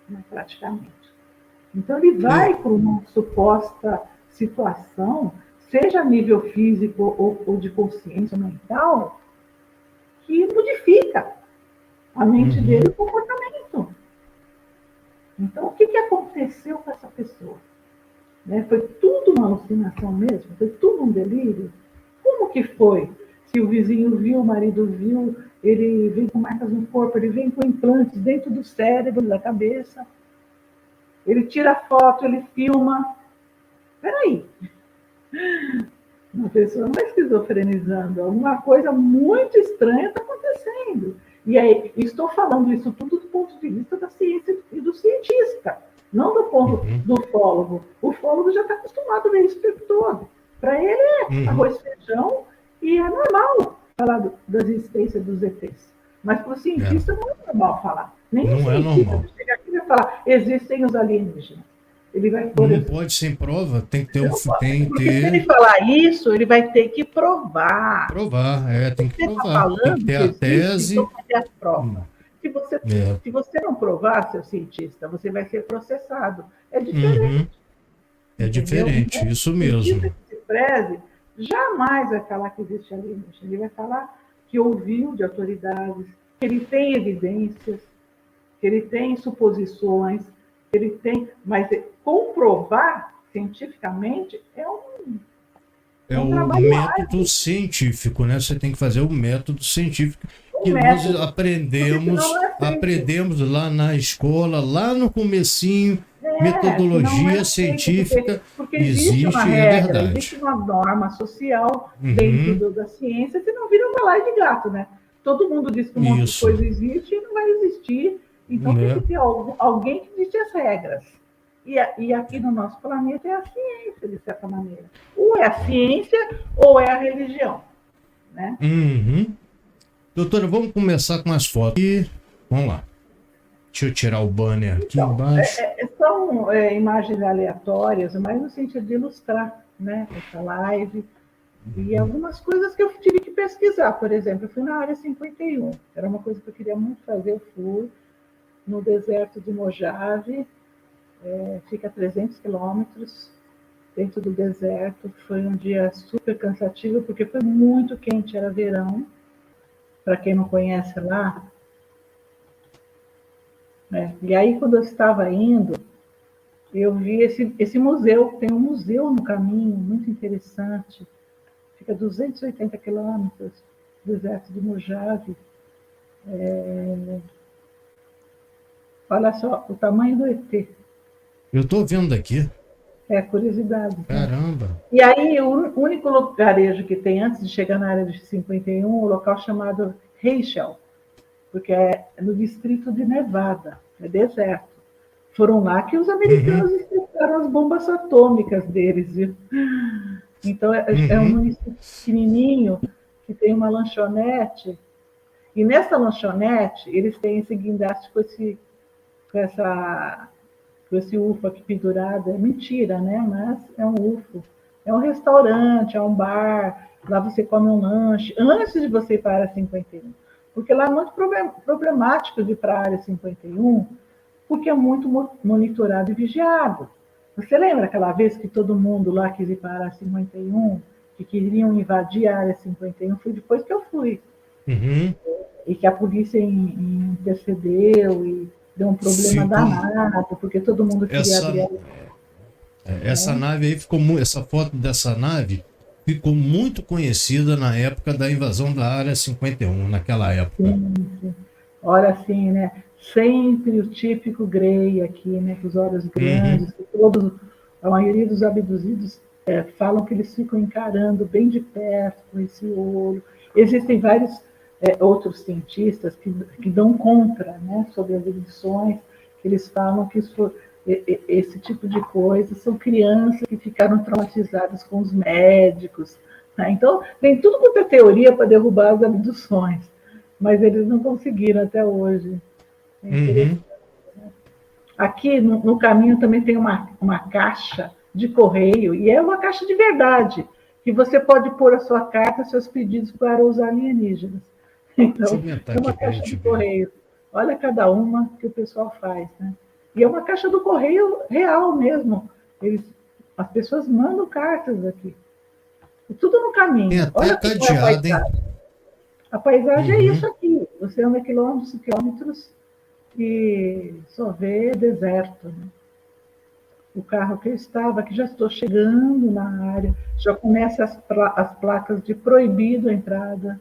né, praticamente. Então, ele vai para uma suposta situação, seja a nível físico ou de consciência mental, que modifica a mente dele e o comportamento. Então, o que aconteceu com essa pessoa? Né? Foi tudo uma alucinação mesmo? Foi tudo um delírio? Como que foi? Se o vizinho viu, o marido viu, ele vem com marcas no corpo, ele vem com implantes dentro do cérebro, da cabeça, ele tira foto, ele filma. Peraí, uma pessoa não está esquizofrenizando, alguma coisa muito estranha está acontecendo. E aí, estou falando isso tudo do ponto de vista da ciência e do cientista, não do ponto do ufólogo. O ufólogo já está acostumado a ver isso o tempo todo. Para ele é arroz e feijão e é normal falar da existência dos ETs. Mas para o cientista não é normal falar. Nem o cientista chega aqui e vai falar, existem os alienígenas. Ele vai não pode sem prova, tem que ter Porque se ele falar isso, ele vai ter que provar. Tem que provar. Tá falando, tem que ter a tese. Então vai ter a prova. Se você não provar, seu cientista, você vai ser processado. É diferente. É diferente, então, isso mesmo. O cientista que se preze jamais vai falar que existe alienígena. Ele vai falar que ouviu de autoridades, que ele tem evidências, que ele tem suposições, que ele tem, mas comprovar cientificamente é um método científico, né? Você tem que fazer o método científico que nós aprendemos lá na escola, lá no comecinho, metodologia científica porque existe uma regra, é verdade. Existe uma norma social dentro da ciência que não vira um balaio de gato, né? Todo mundo diz que um monte de coisa existe e não vai existir. Então tem que ter alguém que dite as regras. E aqui no nosso planeta é a ciência, de certa maneira. Ou é a ciência ou é a religião. Né? Doutora, vamos começar com as fotos. E vamos lá. Deixa eu tirar o banner aqui embaixo. São imagens aleatórias, mas no sentido de ilustrar, né, essa live. E algumas coisas que eu tive que pesquisar. Por exemplo, eu fui na área 51. Era uma coisa que eu queria muito fazer. Eu fui no deserto de Mojave. Fica a 300 quilômetros dentro do deserto. Foi um dia super cansativo, porque foi muito quente, era verão. Para quem não conhece lá. E aí, quando eu estava indo, eu vi esse museu. Tem um museu no caminho, muito interessante. Fica a 280 quilômetros do deserto de Mojave. Olha só o tamanho do ET. Eu estou vendo aqui. É curiosidade. Caramba! Né? E aí, o único lugarejo que tem antes de chegar na área de 51, um local chamado Rachel, porque é no distrito de Nevada, é deserto. Foram lá que os americanos testaram as bombas atômicas deles, viu? Então, é um município pequenininho que tem uma lanchonete, e nessa lanchonete eles têm esse guindaste com esse UFO aqui pendurado. É mentira, né? Mas é um UFO. É um restaurante, é um bar, lá você come um lanche, antes de você ir para a área 51. Porque lá é muito problemático de ir para a área 51, porque é muito monitorado e vigiado. Você lembra aquela vez que todo mundo lá quis ir para a área 51, que queriam invadir a área 51? Foi depois que eu fui. E que a polícia intercedeu e deu um problema danado, porque todo mundo queria abrir. Essa nave aí essa foto dessa nave ficou muito conhecida na época da invasão da área 51, naquela época. Sim. Olha assim, né? Sempre o típico Grey aqui, né? Com os olhos grandes, que a maioria dos abduzidos falam que eles ficam encarando bem de perto com esse olho. Existem vários outros cientistas que dão contra, né, sobre as abduções, que eles falam que esse tipo de coisa são crianças que ficaram traumatizadas com os médicos. Né? Então, tem tudo quanto é teoria para derrubar as abduções, mas eles não conseguiram até hoje. Aqui no caminho também tem uma caixa de correio, e é uma caixa de verdade, que você pode pôr a sua carta, seus pedidos para os alienígenas. Deixa eu Então, aumentar é aqui uma para a caixa gente de ver. correio. Olha cada uma que o pessoal faz, né? E é uma caixa do correio real mesmo. As pessoas mandam cartas aqui. E tudo no Tem caminho. até Olha como é a cadeado, hein? paisagem. A paisagem é isso Uhum. aqui. Você anda quilômetros e quilômetros e só vê deserto, né? O carro que eu estava, que já estou chegando na área, já começa as placas de proibido a entrada.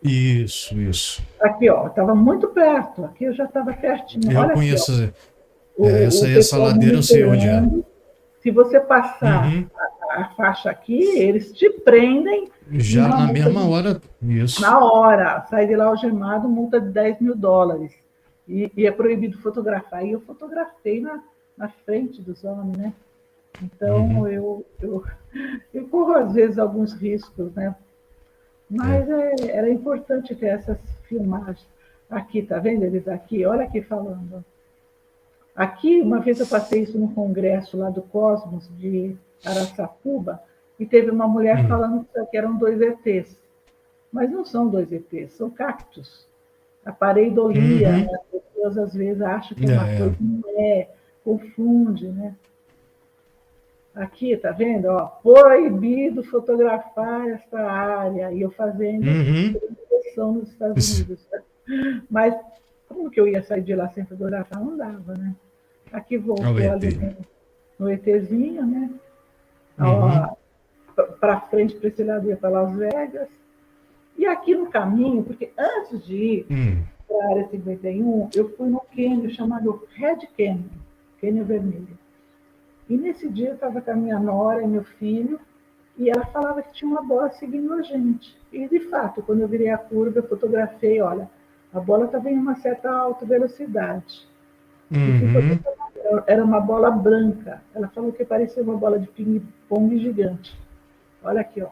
Isso. Aqui, ó, estava muito perto, aqui eu já estava pertinho. Eu Olha aqui, ó, conheço. Essa o aí, essa pessoal ladeira, eu sei onde é. monitorando. Se você passar Uhum. a faixa aqui, eles te prendem e Já uma na multa mesma hora, isso. na hora. Sai de lá algemado, multa de US$ 10.000. E é proibido fotografar. E eu fotografei na frente dos homens, né? Então, Uhum. eu corro, às vezes, alguns riscos, né? É. Mas era importante ter essas filmagens. Aqui, tá vendo eles aqui? Olha aqui falando. Aqui, uma vez eu passei isso no congresso lá do Cosmos, de Araçatuba, e teve uma mulher Hum. falando que eram dois ETs. Mas não são dois ETs, são cactos. A pareidolia, Uhum. né? As pessoas às vezes acham que é uma É. coisa, não é, confunde, né? Aqui, tá vendo? Ó, proibido fotografar esta área. E eu fazendo Uhum. transmissão nos Estados Unidos. Mas como que eu ia sair de lá sem fotografar? Não dava, né? Aqui Olha o voltou ali ET. no ETzinho, né? Uhum. Para frente, para esse lado, ia para Las Vegas. E aqui no caminho, porque antes de ir Hum. para a área 51, eu fui no cânion chamado Red Canyon, Cânion Vermelho. E nesse dia eu estava com a minha nora e meu filho, e ela falava que tinha uma bola seguindo a gente. E de fato, quando eu virei a curva, eu fotografei, olha, a bola estava em uma certa alta velocidade. E fui Uhum. fotografar. Era uma bola branca. Ela falou que parecia uma bola de ping-pong gigante. Olha aqui, ó.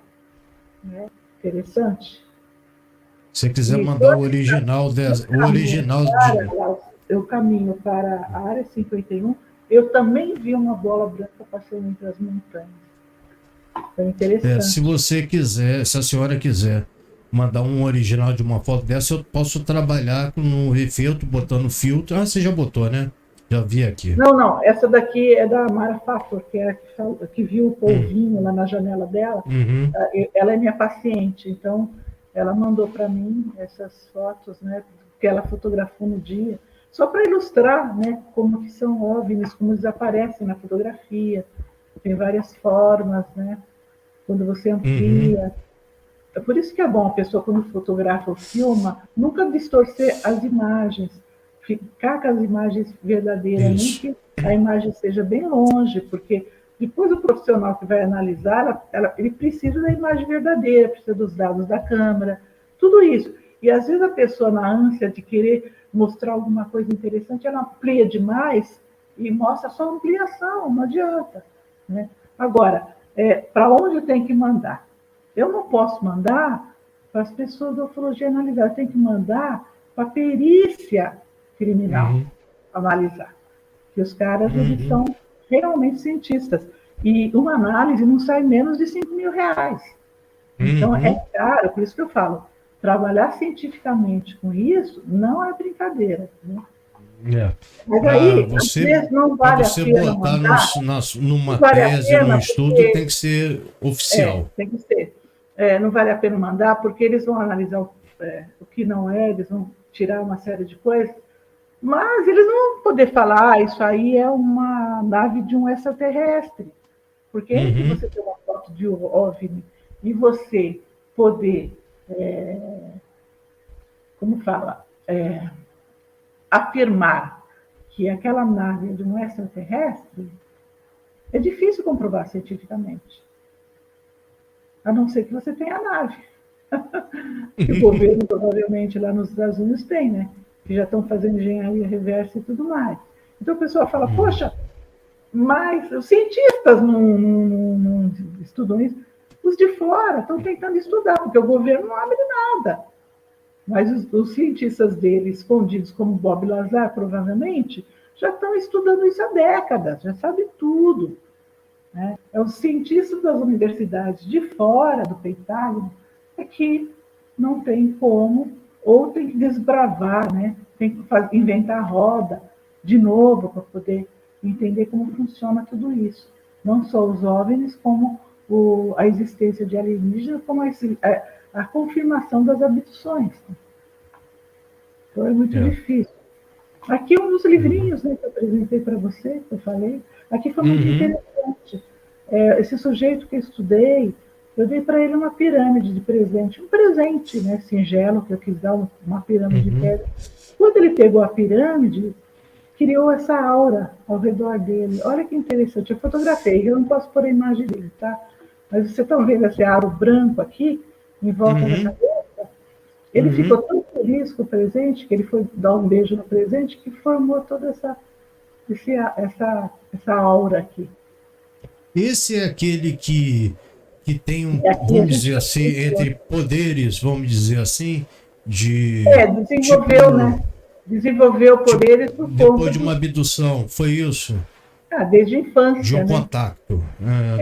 Né? Interessante. Se você quiser E mandar o quando original, o caminho original de. para, eu caminho para a área 51, eu também vi uma bola branca passando entre as montanhas. Foi Se interessante. você quiser, se a senhora quiser mandar um original de uma foto dessa, eu posso trabalhar no refiltro, botando filtro. Ah, você já botou, né? Já vi aqui. Não, não, essa daqui é da Mara Fator, que é a que viu o Hum. polvinho lá na janela dela. Uhum. Ela é minha paciente, então ela mandou para mim essas fotos, né, que ela fotografou no dia, só para ilustrar, né, como que são OVNIs, como eles aparecem na fotografia. Tem várias formas, né, quando você Uhum. amplia. É por isso que é bom a pessoa, quando fotografa ou filma, nunca distorcer as imagens, ficar com as imagens verdadeiras, nem Isso. que a imagem seja bem longe, porque depois o profissional que vai analisar, ele precisa da imagem verdadeira, precisa dos dados da câmera, tudo isso. E às vezes a pessoa, na ânsia de querer mostrar alguma coisa interessante, ela amplia demais e mostra só ampliação, não adianta. Né? Agora, para onde tem que mandar? Eu não posso mandar para as pessoas da ufologia analisar, eu tenho que mandar para a perícia criminal Uhum. analisar. Que os caras, eles Uhum. são realmente cientistas. E uma análise não sai menos de R$ 5.000. Então, é Uhum. caro, por isso que eu falo, trabalhar cientificamente com isso não é brincadeira. Né? É. Mas Para aí, às você, vezes, não para vale a você pena botar mandar, não numa vale a tese, num pena estudo, tem porque que ser oficial. tem que ser. Não vale a pena mandar, porque eles vão analisar o que não é, eles vão tirar uma série de coisas, mas eles não vão poder falar, isso aí é uma nave de um extraterrestre. Porque entre Uhum. você ter uma foto de um OVNI e você poder, como fala, afirmar que aquela nave é de um extraterrestre, é difícil comprovar cientificamente. A não ser que você tenha a nave. Que o governo provavelmente lá nos Estados Unidos tem, né? Que já estão fazendo engenharia reversa e tudo mais. Então a pessoa fala, Uhum. poxa, mas os cientistas não estudam isso. Os de fora estão tentando estudar, porque o governo não abre nada. Mas os cientistas dele, escondidos como Bob Lazar, provavelmente, já estão estudando isso há décadas, já sabem tudo. Né? É os cientistas das universidades de fora do Pentágono é que não tem como, ou tem que desbravar, né? Tem que inventar a roda de novo para poder entender como funciona tudo isso. Não só os OVNIs, como a existência de alienígenas, como a confirmação das abduções. Então é muito difícil. Aqui um dos livrinhos, né, que eu apresentei para você, que eu falei, aqui foi muito interessante. Esse sujeito que eu estudei, eu dei para ele uma pirâmide de presente, um presente, né, singelo, que eu quis dar uma pirâmide de pedra. Quando ele pegou a pirâmide, criou essa aura ao redor dele. Olha que interessante, eu fotografei, eu não posso pôr a imagem dele, tá? Mas vocês estão vendo esse aro branco aqui, em volta da cabeça? Ele ficou tão feliz com o presente, que ele foi dar um beijo no presente, que formou toda essa aura aqui. Esse é aquele que tem vamos dizer assim, entre poderes, vamos dizer assim, de... desenvolveu, tipo, né? Desenvolveu poderes por depois de uma abdução, foi isso? Desde a infância, de um contato,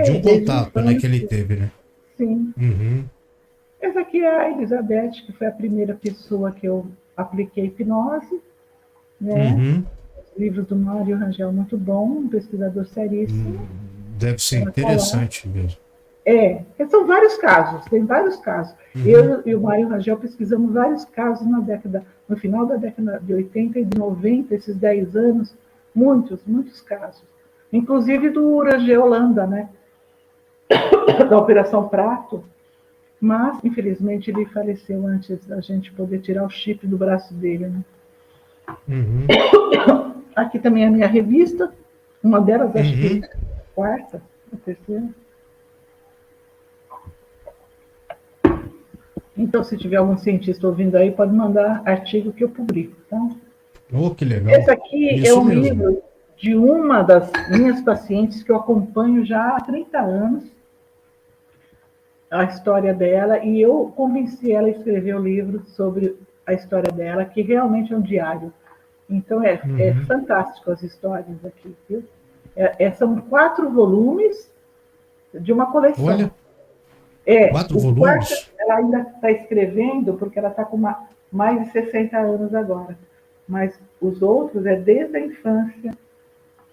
de um contato, né, que ele teve, né? Sim. Essa aqui é a Elizabeth, que foi a primeira pessoa que eu apliquei hipnose, né? Os livros do Mário Rangel, muito bom, um pesquisador seríssimo. Deve ser interessante mesmo. São vários casos, tem vários casos. Eu e o Mário Rangel pesquisamos vários casos no final da década de 80 e de 90, esses 10 anos, muitos casos. Inclusive do Urangê Holanda, né? Da Operação Prato. Mas, infelizmente, ele faleceu antes da gente poder tirar o chip do braço dele, né? Aqui também é a minha revista, uma delas, acho que é a quarta, a terceira. Então, se tiver algum cientista ouvindo aí, pode mandar artigo que eu publico, tá? Que legal. Esse aqui é um livro de uma das minhas pacientes que eu acompanho já há 30 anos, a história dela, e eu convenci ela a escrever o livro sobre a história dela, que realmente é um diário. Então, é fantástico as histórias aqui, viu? São 4 volumes de uma coleção. Olha, 4 volumes? Ela ainda está escrevendo, porque ela está com mais de 60 anos agora. Mas os outros é desde a infância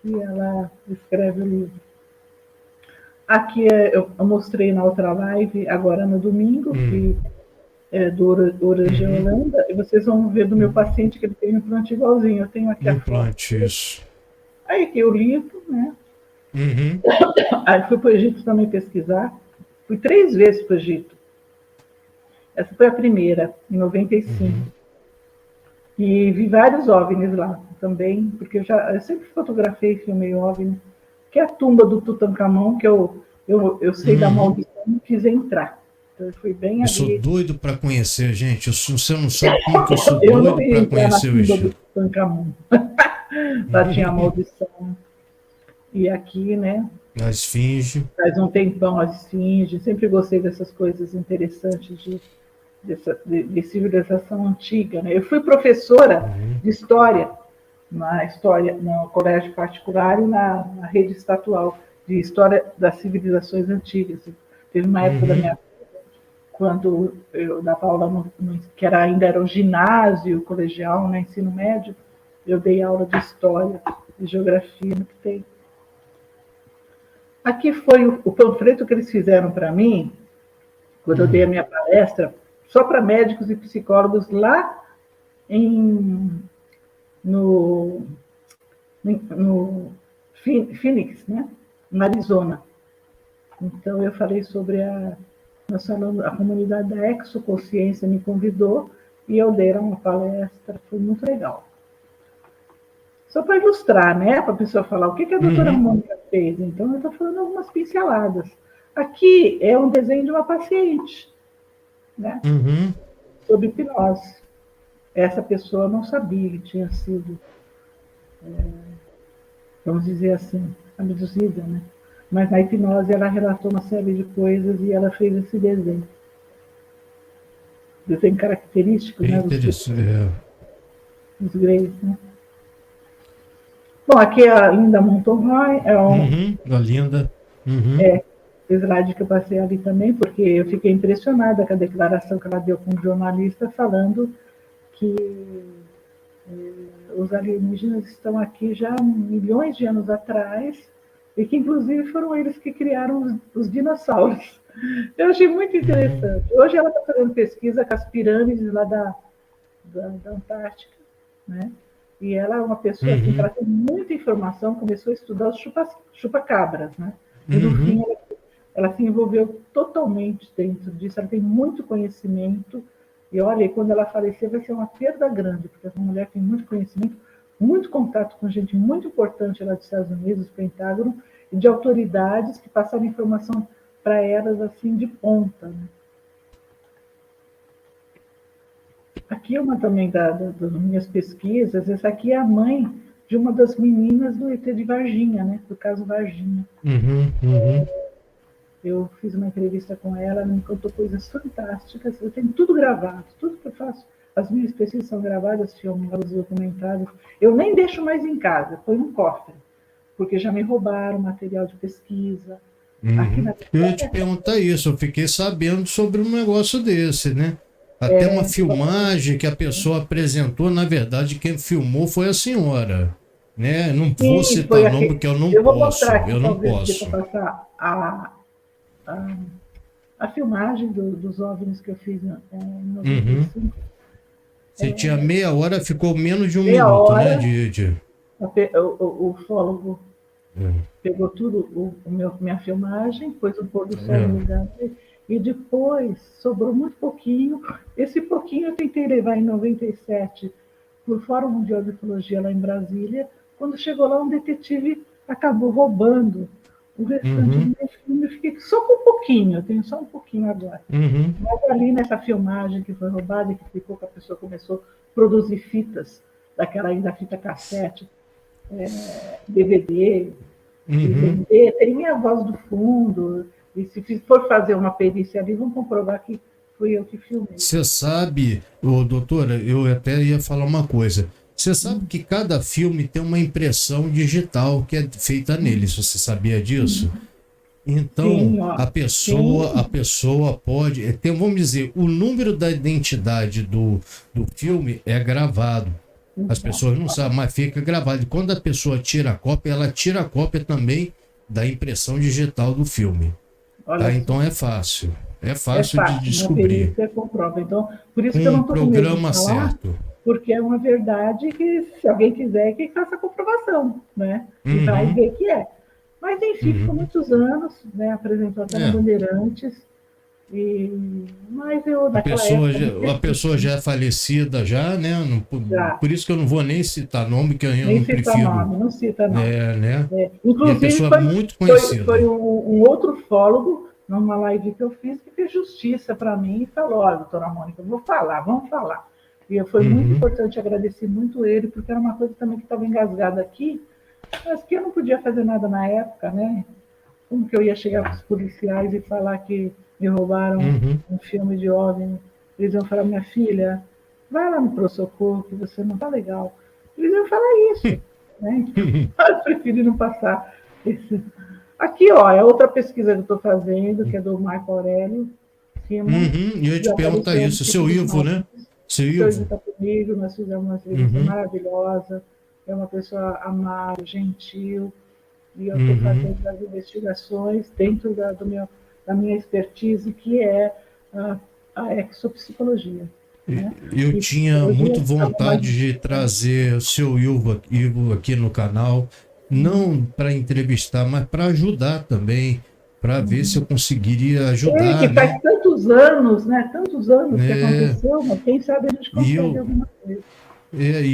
que ela escreve o livro. Aqui eu mostrei na outra live, agora no domingo, que é do Urangê Holanda, e vocês vão ver do meu paciente que ele tem um implante igualzinho. Eu tenho aqui a foto. Isso. Aí aqui o livro, né? Aí fui para o Egito também pesquisar. Fui 3 vezes para o Egito. Essa foi a primeira, em 95. E vi vários OVNIs lá também, porque eu sempre fotografei e filmei OVNI, que é a tumba do Tutankhamon, que eu sei da maldição, não quis entrar. Então, eu fui bem ali. Eu sou doido para conhecer, gente. Você não sabe como que eu sou doido para conhecer o Egito. Do Tutankhamon. Lá tinha a maldição. E aqui, né? A esfinge. Faz um tempão a esfinge. Sempre gostei dessas coisas interessantes de civilização antiga, né? Eu fui professora de história no colégio particular e na rede estatual de história das civilizações antigas. Teve uma época da minha vida, quando eu dava aula que ainda era o ginásio colegial, né, ensino médio, eu dei aula de história, de geografia, no que tem. Aqui foi o panfleto que eles fizeram para mim, quando eu dei a minha palestra, só para médicos e psicólogos lá no Phoenix, né? Na Arizona. Então, eu falei sobre a comunidade da exoconsciência me convidou e eu dei uma palestra, foi muito legal. Só para ilustrar, né? Para a pessoa falar o que a doutora Mônica fez. Então, eu estou falando algumas pinceladas. Aqui é um desenho de uma paciente, né? Sobre hipnose. Essa pessoa não sabia que tinha sido, vamos dizer assim, abduzida, né? Mas na hipnose ela relatou uma série de coisas e ela fez esse desenho. Desenho característico, né? Dos greys, né? Bom, aqui é a Linda Montour-Roy, é um A Linda. Uhum. slide que eu passei ali também, porque eu fiquei impressionada com a declaração que ela deu com o jornalista falando que os alienígenas estão aqui já há milhões de anos atrás e que, inclusive, foram eles que criaram os dinossauros. Eu achei muito interessante. Hoje ela está fazendo pesquisa com as pirâmides lá da Antártica, né? E ela é uma pessoa assim, que ela tem muita informação, começou a estudar os chupa-cabras, né? E no fim ela se envolveu totalmente dentro disso, ela tem muito conhecimento. E olha, quando ela falecer vai ser uma perda grande, porque essa mulher tem muito conhecimento, muito contato com gente muito importante lá dos Estados Unidos, do Pentágono, e de autoridades que passaram informação para elas assim de ponta, né? Aqui uma também das minhas pesquisas, essa aqui é a mãe de uma das meninas do ET de Varginha, né? Do caso Varginha. Eu fiz uma entrevista com ela me contou coisas fantásticas. Eu tenho tudo gravado, tudo que eu faço. As minhas pesquisas são gravadas, filmadas, documentadas. Eu nem deixo mais em casa, põe num cofre, porque já me roubaram material de pesquisa. Eu ia te perguntar isso, eu fiquei sabendo sobre um negócio desse, né? Até uma filmagem que a pessoa apresentou, na verdade, quem filmou foi a senhora, né? Não vou citar o nome porque eu não posso, eu não posso. Passar a filmagem dos OVNIs que eu fiz em 95. Você tinha meia hora, ficou menos de um minuto, hora, né? O ufólogo pegou tudo, minha filmagem, pôs o pôr do sol no lugar dele, e depois sobrou muito pouquinho. Esse pouquinho eu tentei levar em 97 para o Fórum Mundial de Ufologia lá em Brasília. Quando chegou lá, um detetive acabou roubando o restante do meu filme. Eu fiquei só com um pouquinho, eu tenho só um pouquinho agora. Mas ali nessa filmagem que foi roubada e que ficou que a pessoa começou a produzir fitas, daquela ainda fita cassete, DVD, tem minha voz do fundo. E se for fazer uma perícia ali, vão comprovar que fui eu que filmei. Você sabe, doutora, eu até ia falar uma coisa. Você sabe que cada filme tem uma impressão digital que é feita nele, se você sabia disso? Então, Sim, a pessoa pode... vamos dizer, o número da identidade do filme é gravado. As pessoas não sabem, mas fica gravado. E quando a pessoa tira a cópia, ela tira a cópia também da impressão digital do filme. Tá? Então é fácil. É fácil de descobrir. Comprova. Então, por isso que eu não estou com medo de falar, certo. Porque é uma verdade que, se alguém quiser, que faça a comprovação, né? E vai ver que é. Mas, enfim, ficou muitos anos, né? Apresentou até na Bandeirantes. Mas eu, a pessoa já é falecida, já, né? Por isso que eu não vou nem citar nome, que eu não prefiro. Não cita nome. Inclusive, e a pessoa muito conhecida. Foi um outro ufólogo, numa live que eu fiz, que fez justiça para mim e falou: olha, doutora Mônica, vamos falar. E foi muito importante, agradecer muito ele, porque era uma coisa também que estava engasgada aqui, mas que eu não podia fazer nada na época, né? Como que eu ia chegar para os policiais e falar que me roubaram um filme de OVNI? Eles iam falar: minha filha, vai lá no pronto-socorro, que você não está legal. Eles iam falar isso, né? Eu preferi não passar esse... Aqui, ó, é outra pesquisa que eu estou fazendo, que é do Marco Aurélio. E eu ia te perguntar isso, seu Ivo, né? Seu Ivo está comigo, nós fizemos uma entrevista maravilhosa. É uma pessoa amável, gentil, e eu estou fazendo as investigações dentro da minha expertise, que é a exopsicologia. Né? Eu tinha muito vontade de trazer o seu Ivo aqui no canal, não para entrevistar, mas para ajudar também, para ver se eu conseguiria ajudar. Que faz tantos anos, né? Tantos anos que aconteceu, mas quem sabe a gente consegue alguma coisa.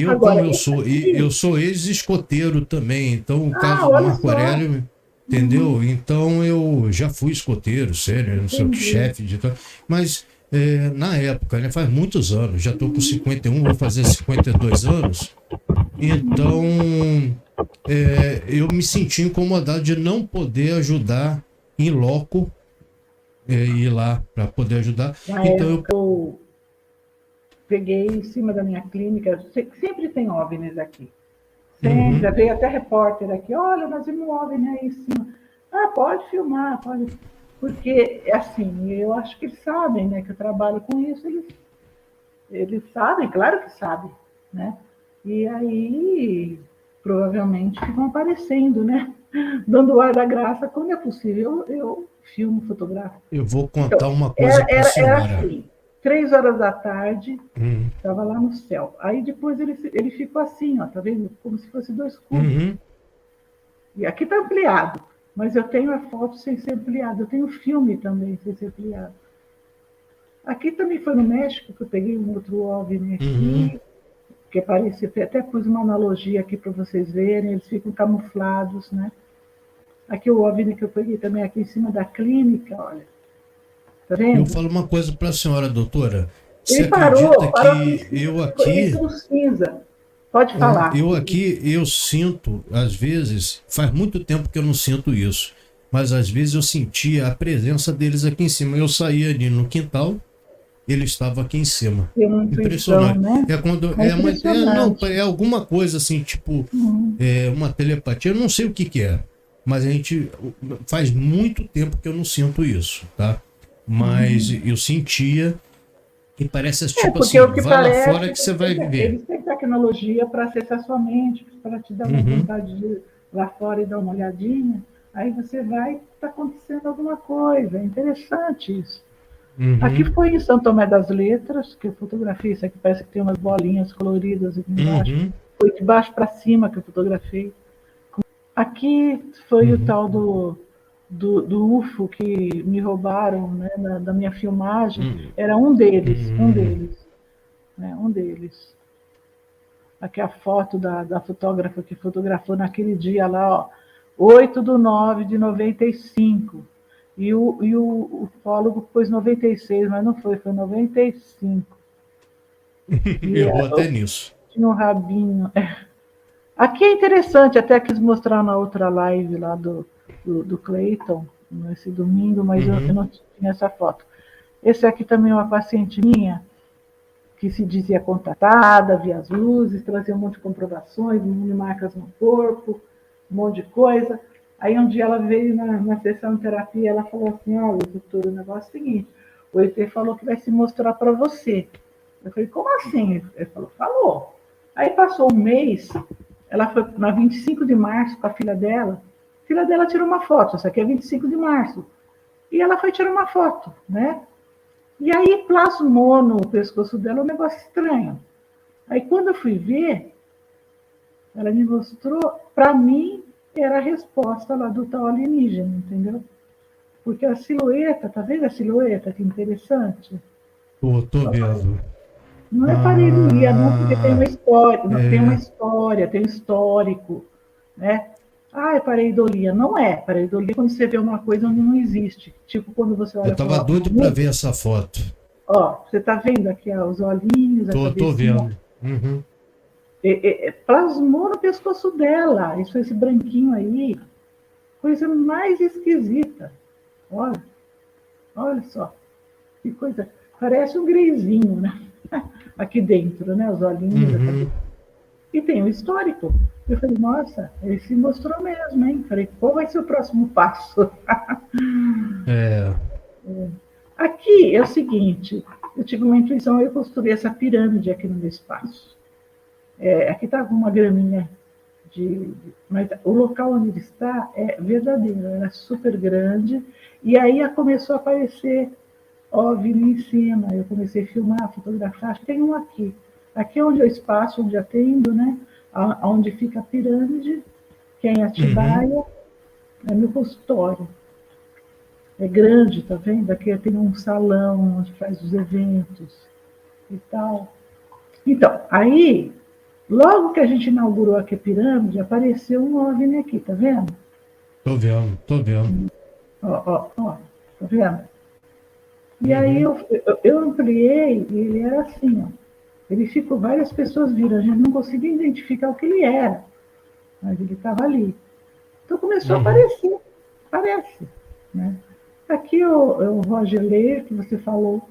Agora, eu sou ex-escoteiro também, então o caso do Marco Aurélio, entendeu? Então eu já fui escoteiro, sério, eu não sou chefe de tal, mas na época, né, faz muitos anos, já estou com 51, vou fazer 52 anos, então eu me senti incomodado de não poder ajudar em loco, ir lá para poder ajudar. Então eu peguei em cima da minha clínica, sempre tem OVNIs aqui, Sempre. Já veio até repórter aqui, olha, nós vimos um OVNI aí em cima. Ah, pode filmar, pode. Porque, assim, eu acho que eles sabem, né, que eu trabalho com isso, eles sabem, claro que sabem, né? E aí, provavelmente, ficam aparecendo, né? Dando o ar da graça. Quando é possível, eu filmo, fotografo. Eu vou contar Então, uma coisa para a era senhora. assim, 3 horas da tarde, Hum. estava lá no céu. Aí depois ele ficou assim, ó, tá vendo? Como se fosse 2 cubos. Uhum. E aqui está ampliado, mas eu tenho a foto sem ser ampliado. Eu tenho o filme também sem ser ampliado. Aqui também foi no México que eu peguei um outro OVNI Uhum. aqui, que parece, até pus uma analogia aqui para vocês verem, eles ficam camuflados, né? Aqui o OVNI que eu peguei também aqui em cima da clínica, olha. Tá Eu vendo? falo uma coisa para a senhora, doutora. Você Ele acredita parou aqui em que cima, ele tudo cinza. Pode falar. eu aqui, eu sinto, às vezes, faz muito tempo que eu não sinto isso, mas às vezes eu sentia a presença deles aqui em cima. Eu saía ali no quintal, ele estava aqui em cima. Tem uma intuição, Impressionante. né? É quando É não, impressionante. é alguma coisa assim, tipo uma telepatia. Eu não sei o que que é, mas a gente faz muito tempo que eu não sinto isso, tá? Mas eu sentia e parece tipo Porque assim, o que vá lá fora parece, que você vai ver. eles têm tecnologia para acessar sua mente, para te dar uma Uhum, vontade de ir lá fora e dar uma olhadinha. Aí você vai, está acontecendo alguma coisa. É interessante isso. Aqui uhum, foi em São Tomé das Letras, que eu fotografei. Isso aqui parece que tem umas bolinhas coloridas aqui embaixo. uhum, Foi de baixo para cima que eu fotografei. Aqui foi o uhum, tal do UFO que me roubaram, né, da minha filmagem. uhum, Era um deles, um uhum. deles, né, um deles. Aqui a foto da fotógrafa que fotografou naquele dia lá, ó, 8/9/95. E o ufólogo pôs 96, mas não foi, foi 95. E Errou até nisso. tinha um rabinho. Aqui é interessante, até quis mostrar na outra live lá do Clayton, nesse domingo, mas eu Uhum, não tinha essa foto. Esse aqui também é uma paciente minha, que se dizia contatada, via as luzes, trazia um monte de comprovações, um monte de marcas no corpo, um monte de coisa. Aí um dia ela veio na sessão de terapia, ela falou assim, olha, doutor, o negócio é o seguinte, o ET falou que vai se mostrar para você. Eu falei, como assim? Ele falou, falou. Aí passou um mês, ela foi na 25 de março com a filha dela tirou uma foto, isso aqui é 25 de março. E ela foi tirar uma foto, né? E aí plasmou no pescoço dela um negócio estranho. Aí quando eu fui ver, ela me mostrou, para mim, era a resposta lá do tal alienígena, entendeu? Porque a silhueta, tá vendo a silhueta? Que interessante. tô vendo. Não é pareidolia, não, porque tem uma Ah, história, tem uma é. história, tem um histórico, né? Ah, é pareidolia. Não é. Pareidolia é quando você vê uma coisa onde não existe. Tipo quando você Eu olha para tava uma doido para ver essa foto. ó, você está vendo aqui ó, os olhinhos, a Tô cabecinha. vendo. Uhum. Plasmou no pescoço dela. Isso, esse branquinho aí. Coisa mais esquisita. Olha, olha só. Que coisa. Parece um greizinho, né? Aqui dentro, né? Os olhinhos, a cabeça. Uhum. E tem o histórico. Eu falei, nossa, ele se mostrou mesmo, hein? Falei, qual vai ser o próximo passo? É. Aqui é o seguinte, eu tive uma intuição, eu construí essa pirâmide aqui no meu espaço. Aqui está uma graminha mas o local onde ele está é verdadeiro, era super grande, e aí começou a aparecer OVNI em cima, eu comecei a filmar, fotografar, acho que tem um aqui. Aqui é onde é o espaço, onde atendo, né? Onde fica a pirâmide, que é em Uhum. Atibaia, é meu consultório. É grande, tá vendo? Aqui tem um salão onde faz os eventos e tal. Então, aí, logo que a gente inaugurou aqui a pirâmide, apareceu um OVNI aqui, tá vendo? Tô vendo, tô vendo. Ó, ó, ó, tá vendo? E aí Uhum. eu ampliei e ele era assim, ó. Ele ficou, várias pessoas viram, a gente não conseguia identificar o que ele era, mas ele estava ali. Então começou a Uhum. aparecer, parece, né? Aqui o Roger Leir, que você falou,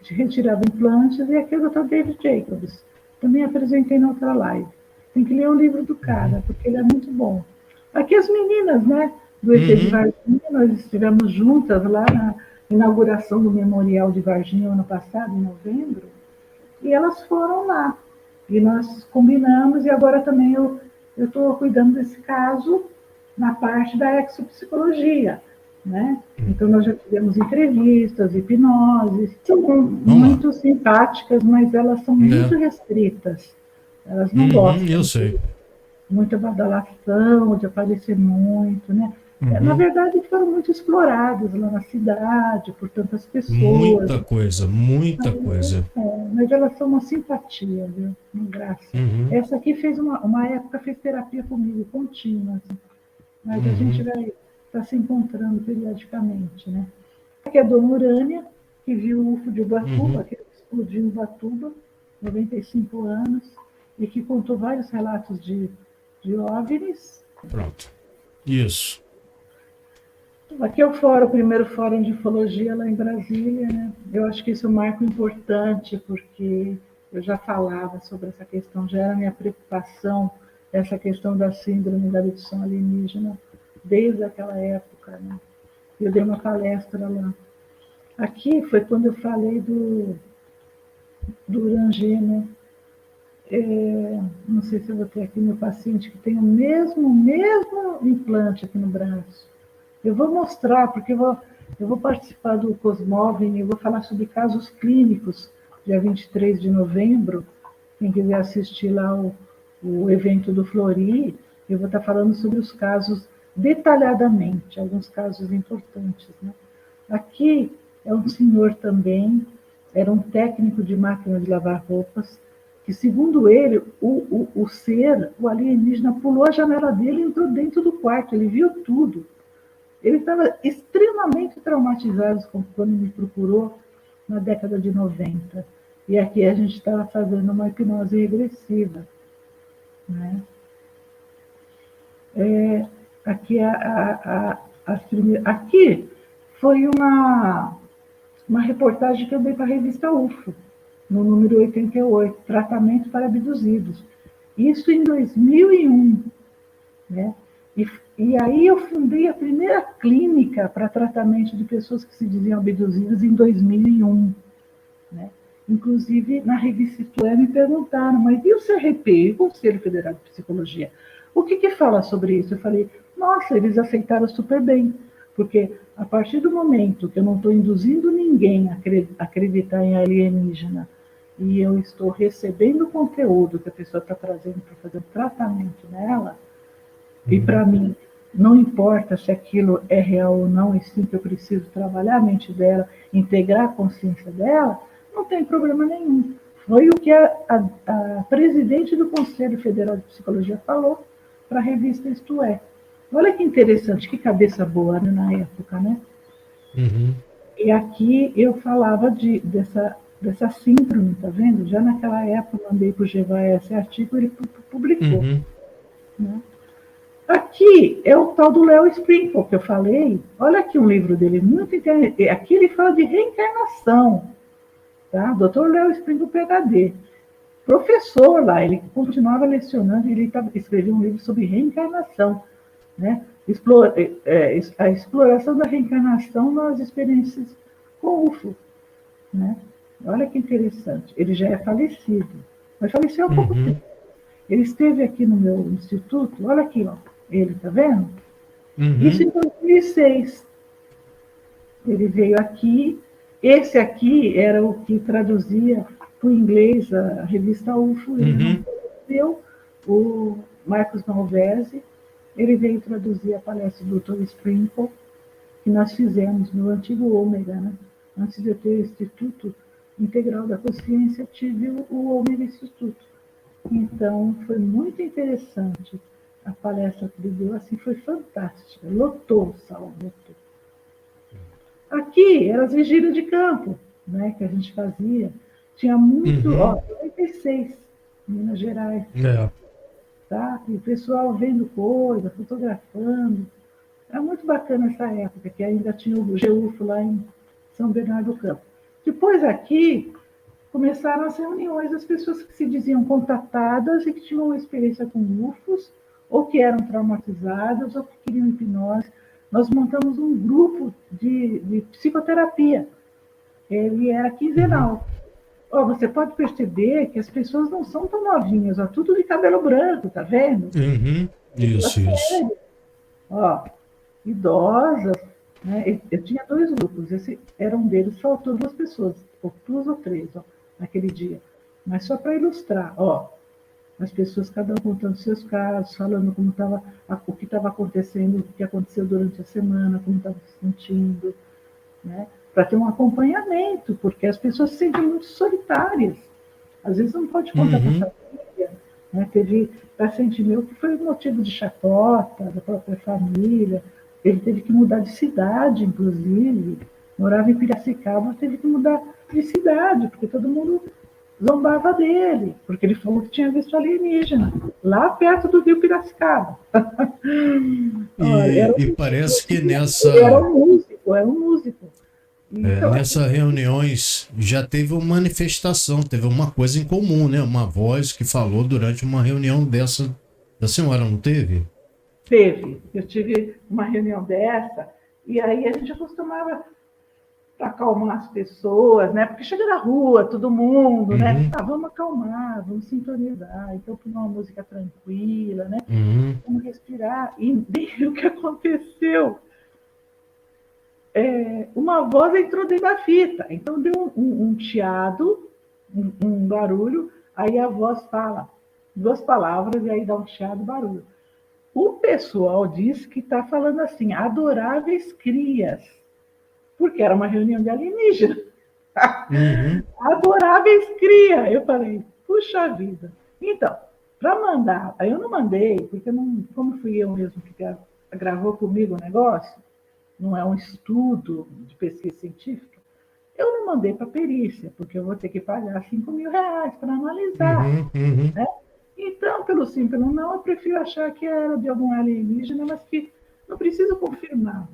que retirava implantes, e aqui o Dr. David Jacobs. Também apresentei na outra live. Tem que ler o livro do cara, porque ele é muito bom. Aqui as meninas, né, do ET de Varginha, nós estivemos juntas lá na inauguração do Memorial de Varginha ano passado, em novembro, e elas foram lá. E nós combinamos, e agora também eu estou cuidando desse caso na parte da exopsicologia, né? Então, nós já tivemos entrevistas, hipnoses, são muito simpáticas, mas elas são muito restritas. Elas não gostam eu sei. de muita badalação, de aparecer muito, né? Na verdade, foram muito exploradas lá na cidade, por tantas pessoas. Muita coisa, muita coisa. Mas elas são uma simpatia, viu? Uma graça. Essa aqui fez uma época, fez terapia comigo, contínua. Assim. Mas a gente vai estar se encontrando periodicamente, né? Aqui é a Dona Urânia, que viu o UFO de Ubatuba, que explodiu em Ubatuba, 95 anos, e que contou vários relatos de OVNIs. Pronto. Isso. Aqui é o fórum, o primeiro fórum de ufologia lá em Brasília, né? Eu acho que isso é um marco importante, porque eu já falava sobre essa questão, já era minha preocupação, essa questão da síndrome da abdução alienígena, desde aquela época, né? Eu dei uma palestra lá. Aqui foi quando eu falei do Urangê, né? Não sei se eu vou ter aqui meu paciente que tem o mesmo implante aqui no braço. Eu vou mostrar, porque eu vou participar do Cosmovin, eu vou falar sobre casos clínicos, dia 23 de novembro. Quem quiser assistir lá o evento do Flori, eu vou estar falando sobre os casos detalhadamente, alguns casos importantes. Né? Aqui é um senhor também, era um técnico de máquina de lavar roupas, que, segundo ele, o alienígena, pulou a janela dele e entrou dentro do quarto, ele viu tudo. Ele estava extremamente traumatizado quando me procurou na década de 90. E aqui a gente estava fazendo uma hipnose regressiva. Né? Aqui foi uma reportagem que eu dei para a revista UFO, no número 88, Tratamento para Abduzidos. Isso em 2001. Né? E aí eu fundei a primeira clínica para tratamento de pessoas que se diziam abduzidas em 2001. Né? Inclusive, na revista Isto me perguntaram, mas e o CRP, o Conselho Federal de Psicologia? O que fala sobre isso? Eu falei, nossa, eles aceitaram super bem, porque a partir do momento que eu não estou induzindo ninguém a acreditar em alienígena, e eu estou recebendo o conteúdo que a pessoa está trazendo para fazer um tratamento nela, e para mim, não importa se aquilo é real ou não, e sim que eu preciso trabalhar a mente dela, integrar a consciência dela, não tem problema nenhum. Foi o que a presidente do Conselho Federal de Psicologia falou para a revista Isto É. Olha que interessante, que cabeça boa, né, na época, né? E aqui eu falava dessa síndrome, tá vendo? Já naquela época eu mandei para o Gevaia esse artigo, ele publicou. Né? Aqui é o tal do Léo Sprinkle, que eu falei. Olha aqui um livro dele, muito interessante. Aqui ele fala de reencarnação. Tá? Dr. Léo Sprinkle, PhD. Professor lá, ele continuava lecionando, ele escreveu um livro sobre reencarnação. Né? A exploração da reencarnação nas experiências com UFO. Né? Olha que interessante. Ele já é falecido, mas faleceu há pouco tempo. Ele esteve aqui no meu instituto, olha aqui, ó. Ele, tá vendo? Isso em 2006. Ele veio aqui. Esse aqui era o que traduzia para o inglês a revista UFO. Ele não traduziu. O Marcos Malvese. Ele veio traduzir a palestra do Dr. Sprinkle, que nós fizemos no antigo Ômega. Né? Antes de eu ter o Instituto Integral da Consciência, tive o Ômega Instituto. Então, foi muito interessante a palestra que ele deu, assim, foi fantástica. Lotou, Saulo, lotou. Aqui, eram as vigílias de campo, né, que a gente fazia. Tinha muito, 96, Minas Gerais. Tá? E o pessoal vendo coisa, fotografando. Era muito bacana essa época, que ainda tinha o GUFO lá em São Bernardo do Campo. Depois aqui, começaram as reuniões das pessoas que se diziam contatadas e que tinham uma experiência com UFOs, ou que eram traumatizadas, ou que queriam hipnose. Nós montamos um grupo de psicoterapia. Ele era quinzenal. Ó, você pode perceber que as pessoas não são tão novinhas, ó, tudo de cabelo branco, tá vendo? Uhum. Isso. Ó, idosas, né? Eu tinha 2 grupos, esse era um deles, faltou 2 pessoas, ou 2 ou 3, ó, naquele dia. Mas só para ilustrar, ó, as pessoas, cada um contando seus casos, falando como estava, o que estava acontecendo, o que aconteceu durante a semana, como estava se sentindo, né? Para ter um acompanhamento, porque as pessoas se sentem muito solitárias. Às vezes não pode contar para a Uhum. família. Né? Teve paciente meu que foi motivo de chacota da própria família. Ele teve que mudar de cidade, inclusive. Morava em Piracicaba, teve que mudar de cidade, porque todo mundo zombava dele, porque ele falou que tinha visto alienígena, lá perto do rio Piracicaba. Olha, E parece que era um músico. Então, nessas reuniões já teve uma manifestação, teve uma coisa em comum, né? Uma voz que falou durante uma reunião dessa da senhora, não teve? eu tive uma reunião dessa, e aí a gente acostumava acalmar as pessoas, né? Porque chega na rua, todo mundo, né? Uhum. Ah, vamos acalmar, vamos sintonizar, então põe uma música tranquila, né? Uhum. Vamos respirar. E o que aconteceu? Uma voz entrou dentro da fita, então deu um chiado, um barulho, aí a voz fala 2 palavras e aí dá um chiado, barulho. O pessoal diz que está falando assim, adoráveis crias, porque era uma reunião de alienígena. Uhum. Adoráveis cria. Eu falei, puxa vida. Então, para mandar, aí eu não mandei, porque não, como fui eu mesmo que gravou comigo o negócio, não é um estudo de pesquisa científica, eu não mandei para perícia, porque eu vou ter que pagar R$ 5.000 para analisar. Uhum. Uhum. Né? Então, pelo sim, pelo não, eu prefiro achar que era de algum alienígena, mas que não preciso confirmar.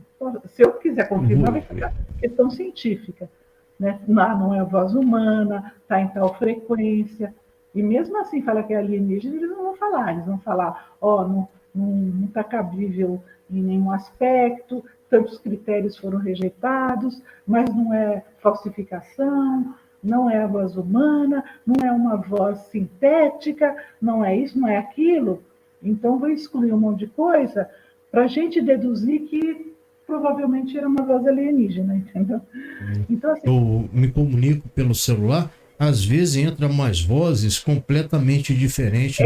Se eu quiser confirmar, vai ficar questão científica. Né? Não é a voz humana, está em tal frequência. E mesmo assim, fala que é alienígena, eles não vão falar. Eles vão falar, não está cabível em nenhum aspecto, tantos critérios foram rejeitados, mas não é falsificação, não é a voz humana, não é uma voz sintética, não é isso, não é aquilo. Então, vou excluir um monte de coisa para a gente deduzir que provavelmente era uma voz alienígena, entendeu? Então, assim, Eu me comunico pelo celular, às vezes entra mais vozes completamente diferentes,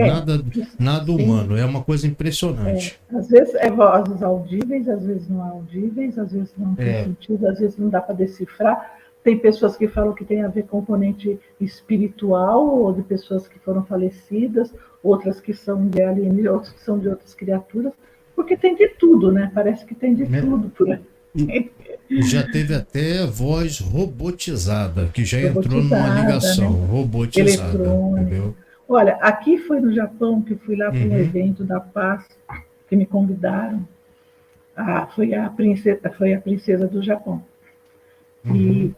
nada sim, humano. É uma coisa impressionante. às vezes é vozes audíveis, às vezes não audíveis, às vezes não tem É, sentido, às vezes não dá para decifrar. Tem pessoas que falam que tem a ver com componente espiritual, ou de pessoas que foram falecidas, outras que são de alienígenas, outras que são de outras criaturas, porque tem de tudo, né? Parece que tem de né? tudo por aí. Já teve até voz robotizada, que já entrou numa Robotizada, ligação né? robotizada, Eletrônica. entendeu? Olha, aqui foi no Japão que eu fui lá para um Uhum. evento da paz, que me convidaram. Foi a princesa do Japão. E, Uhum.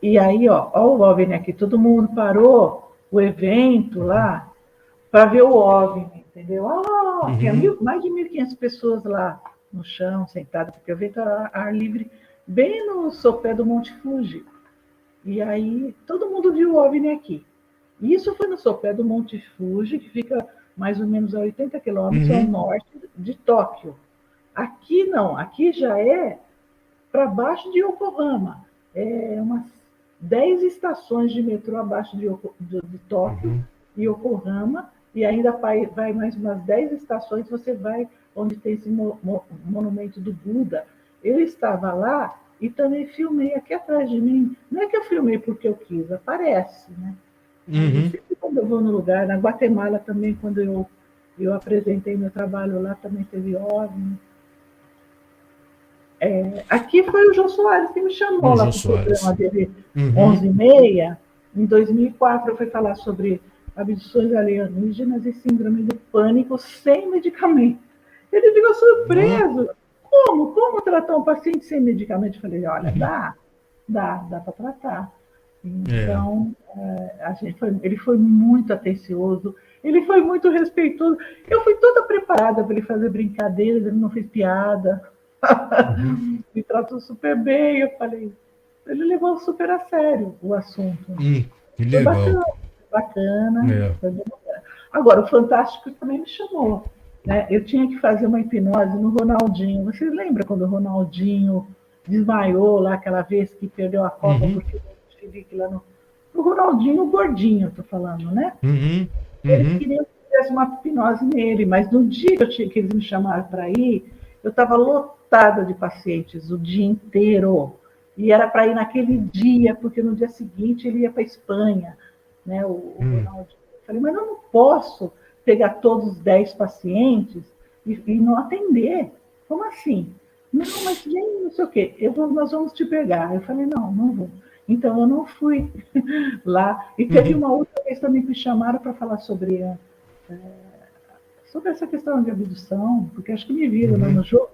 e aí, ó o OVNI aqui, todo mundo parou o evento Uhum. lá para ver o OVNI, entendeu? Tinha Uhum. mais de 1.500 pessoas lá no chão, sentadas, porque o evento era ar livre, bem no sopé do Monte Fuji. E aí, todo mundo viu o OVNI aqui. E isso foi no sopé do Monte Fuji, que fica mais ou menos a 80 quilômetros ao Uhum. norte de Tóquio. Aqui não, aqui já é para baixo de Yokohama. É umas 10 estações de metrô abaixo de Tóquio Uhum. e Yokohama, e ainda vai mais umas 10 estações, você vai onde tem esse monumento do Buda. Eu estava lá e também filmei aqui atrás de mim. Não é que eu filmei porque eu quis, aparece, né? Mas eu Uhum. sempre quando eu vou no lugar, na Guatemala também, quando eu apresentei meu trabalho lá, também teve OVNI. Aqui foi o Jô Soares que me chamou O lá Jô para o programa Soares. dele Uhum. 11h30. Em 2004, eu fui falar sobre abduções alienígenas e síndrome do pânico sem medicamento. Ele ficou Ó. surpreso. Como? Como tratar um paciente sem medicamento? Eu falei, olha, dá para tratar. Então, ele foi muito atencioso, ele foi muito respeitoso. Eu fui toda preparada para ele fazer brincadeiras, ele não fez piada. Uhum. Me tratou super bem. Eu falei, ele levou super a sério o assunto. Que Foi legal. bacana, bacana, É. foi bem bacana. Agora, o Fantástico também me chamou. Né? Eu tinha que fazer uma hipnose no Ronaldinho. Vocês lembram quando o Ronaldinho desmaiou lá aquela vez que perdeu a Copa Uhum. porque eu tive que ir lá no Ronaldinho, o gordinho, eu tô falando, né? Uhum. Eles Uhum. queriam que eu fizesse uma hipnose nele, mas no dia que eles me chamaram para ir, eu estava lotada de pacientes o dia inteiro. E era para ir naquele dia, porque no dia seguinte ele ia para a Espanha, né, o Ronaldinho. Eu falei, mas eu não posso pegar todos os 10 pacientes e não atender. Como assim? Não, mas vem, não sei o quê. Nós vamos te pegar. Eu falei, não, não vou. Então eu não fui lá. E teve Uhum. uma outra vez também que me chamaram para falar sobre essa questão de abdução, porque acho que me viram lá no Uhum. jogo,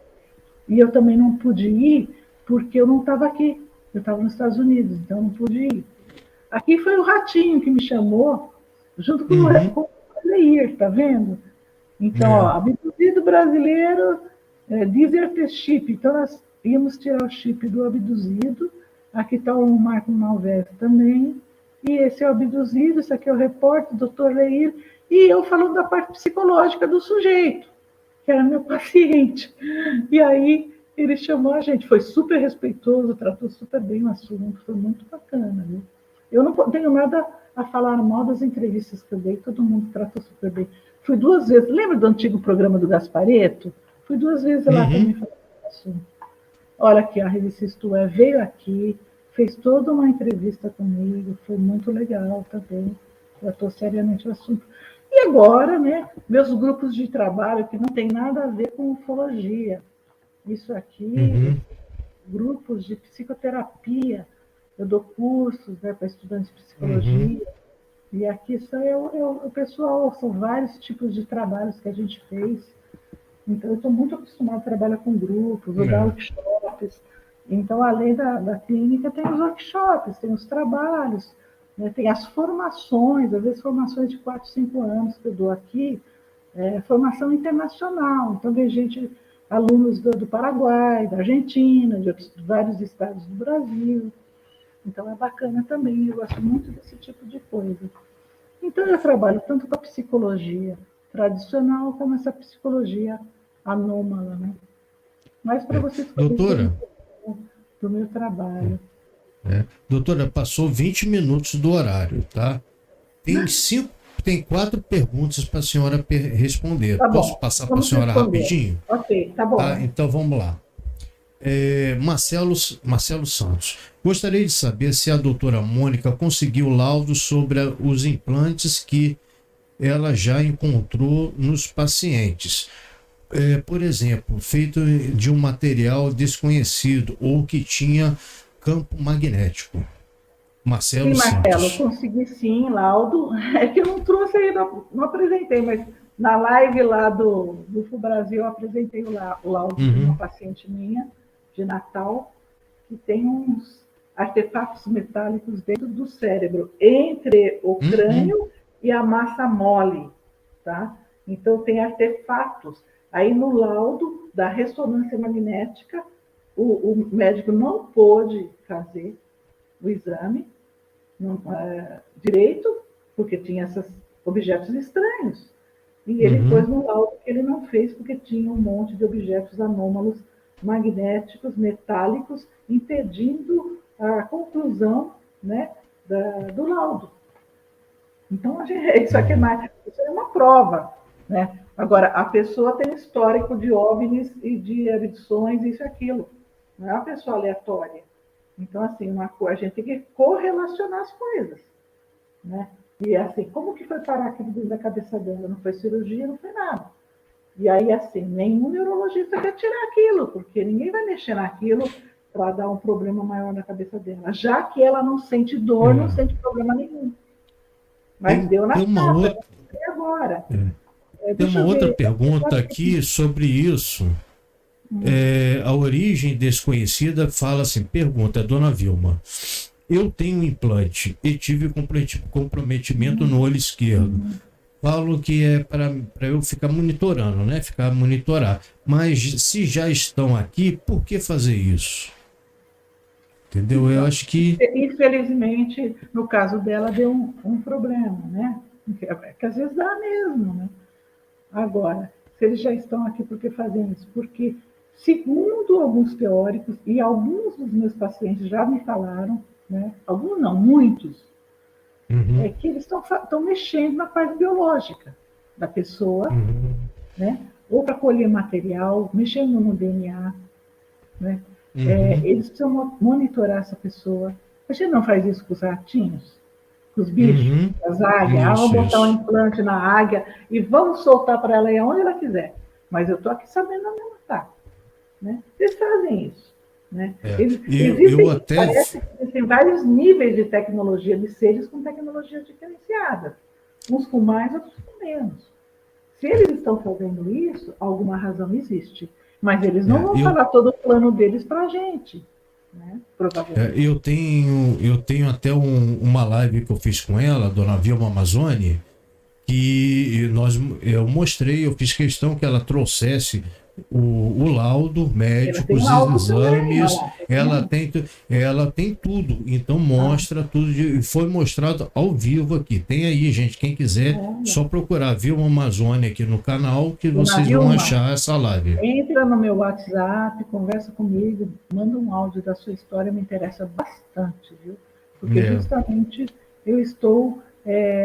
e eu também não pude ir, porque eu não estava aqui. Eu estava nos Estados Unidos, então eu não pude ir. Aqui foi o Ratinho que me chamou, junto Uhum. com o Leir, tá vendo? Então, ó, É. abduzido brasileiro, deserter chip. Então, nós íamos tirar o chip do abduzido. Aqui está o Marco Malvez também. E esse é o abduzido, esse aqui é o repórter, o doutor Leir. E eu falando da parte psicológica do sujeito, que era meu paciente. E aí ele chamou a gente, foi super respeitoso, tratou super bem o assunto, foi muito bacana, viu? Eu não tenho nada a falar mal das entrevistas que eu dei, todo mundo tratou super bem. Fui 2 vezes, lembra do antigo programa do Gaspareto? Fui 2 vezes lá também Uhum. falar do assunto. Olha aqui, a revista Isto É veio aqui, fez toda uma entrevista comigo, foi muito legal também, tratou seriamente o assunto. E agora, né, meus grupos de trabalho, que não tem nada a ver com ufologia, isso aqui, Uhum. grupos de psicoterapia, eu dou cursos, né, para estudantes de Uhum. psicologia, e aqui só o pessoal, são vários tipos de trabalhos que a gente fez. Então, eu estou muito acostumada a trabalhar com grupos, eu dar É. workshops. Então, além da clínica, tem os workshops, tem os trabalhos, né, tem as formações, às vezes formações de 4, 5 anos que eu dou aqui, formação internacional. Então, vem gente, alunos do Paraguai, da Argentina, de vários estados do Brasil. Então, é bacana também, eu gosto muito desse tipo de coisa. Então, eu trabalho tanto com a psicologia tradicional como essa psicologia anômala, né? Mas para É. vocês conhecerem Doutora, um pouco do meu trabalho. doutora, passou 20 minutos do horário, tá? Tem cinco, tem 4 perguntas para a senhora responder. Tá Posso bom, passar para a vamos senhora responder. rapidinho? Ok, tá Tá? bom. Então vamos lá. Marcelo Santos. Gostaria de saber se a doutora Mônica conseguiu laudo sobre os implantes que ela já encontrou nos pacientes. Por exemplo, feito de um material desconhecido ou que tinha campo magnético. Sim, Marcelo Marcelo, Santos. consegui sim, laudo. É que eu não trouxe ainda, não apresentei, mas na live lá do FU Brasil eu apresentei o laudo de uma Uhum, paciente minha, de Natal, que tem uns artefatos metálicos dentro do cérebro, entre o uhum, crânio e a massa mole, tá? Então tem artefatos. Aí no laudo da ressonância magnética, o médico não pôde fazer o exame direito, porque tinha esses objetos estranhos. E ele pôs uhum. no laudo que ele não fez, porque tinha um monte de objetos anômalos magnéticos, metálicos, impedindo a conclusão, né, do laudo. Então, isso aqui isso é uma prova. Né? Agora, a pessoa tem histórico de OVNIs e de abduções, isso e aquilo. Não é uma pessoa aleatória. Então, assim, a gente tem que correlacionar as coisas. Né? E assim, como que foi parar aquilo dentro da cabeça dela? Não foi cirurgia, não foi nada. E aí, assim, nenhum neurologista quer tirar aquilo, porque ninguém vai mexer naquilo para dar um problema maior na cabeça dela. Já que ela não sente dor, não É. sente problema nenhum. Mas Tem, deu na tem uma capa, outra, não sei agora. tem Deixa uma eu outra ver. pergunta aqui sobre isso. A origem desconhecida fala assim, pergunta, Dona Vilma. eu tenho um implante e tive comprometimento no olho esquerdo. Falo que é para eu ficar monitorando, né? Monitorar. Mas se já estão aqui, por que fazer isso? Entendeu? Eu acho que. Infelizmente, no caso dela, deu um problema, né? Que às vezes dá mesmo, né? Agora, se eles já estão aqui, por que fazem isso? Porque, segundo alguns teóricos, e alguns dos meus pacientes já me falaram, né? Alguns não, muitos, Uhum, é que eles estão mexendo na parte biológica da pessoa, uhum, né? Ou para colher material, mexendo no DNA, né? uhum, Eles precisam monitorar essa pessoa. A gente não faz isso com os ratinhos, com os bichos, uhum. com as águias. Ah, vamos Isso, botar um isso. implante na águia e vamos soltar para ela ir aonde ela quiser. Mas eu estou aqui sabendo onde ela está. Né? Eles fazem isso. Né? É. Eu até. Parece que existem vários níveis de tecnologia, de seres com tecnologias diferenciadas. Uns com mais, outros com menos. Se eles estão fazendo isso, alguma razão existe. Mas eles não É, vão falar todo o plano deles para a gente, né? Provavelmente. eu tenho até uma live que eu fiz com ela, Dona Vilma Amazoni, que eu fiz questão que ela trouxesse o laudo Ela médico, tem os um alto também, olha exames, lá, tá ela vendo? tem, ela tem tudo, então Ah, mostra tudo, e foi mostrado ao vivo aqui. Tem aí, gente, quem quiser, olha. só procurar Vilma Amazônia aqui no canal que Dona vocês vão Vilma, achar essa live. entra no meu WhatsApp, conversa comigo, manda um áudio da sua história, me interessa bastante, viu? Porque É, justamente eu estou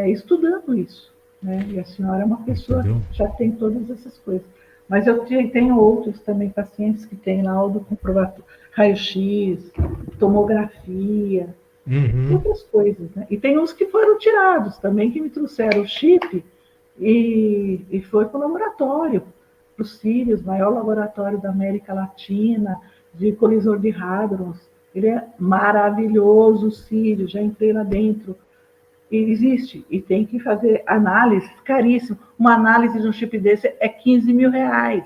estudando isso, né? E a senhora é uma pessoa entendeu? que já tem todas essas coisas. Mas eu tenho outros também pacientes que têm laudo comprovatório, raio-x, tomografia, Uhum. outras coisas, né? E tem uns que foram tirados também, que me trouxeram o chip e foi para o laboratório, para os Sírios, maior laboratório da América Latina, de colisor de hadrons. Ele é maravilhoso, o Sírio, já entrei lá dentro. E existe, e tem que fazer análise, caríssimo. Uma análise de um chip desse é 15 mil reais.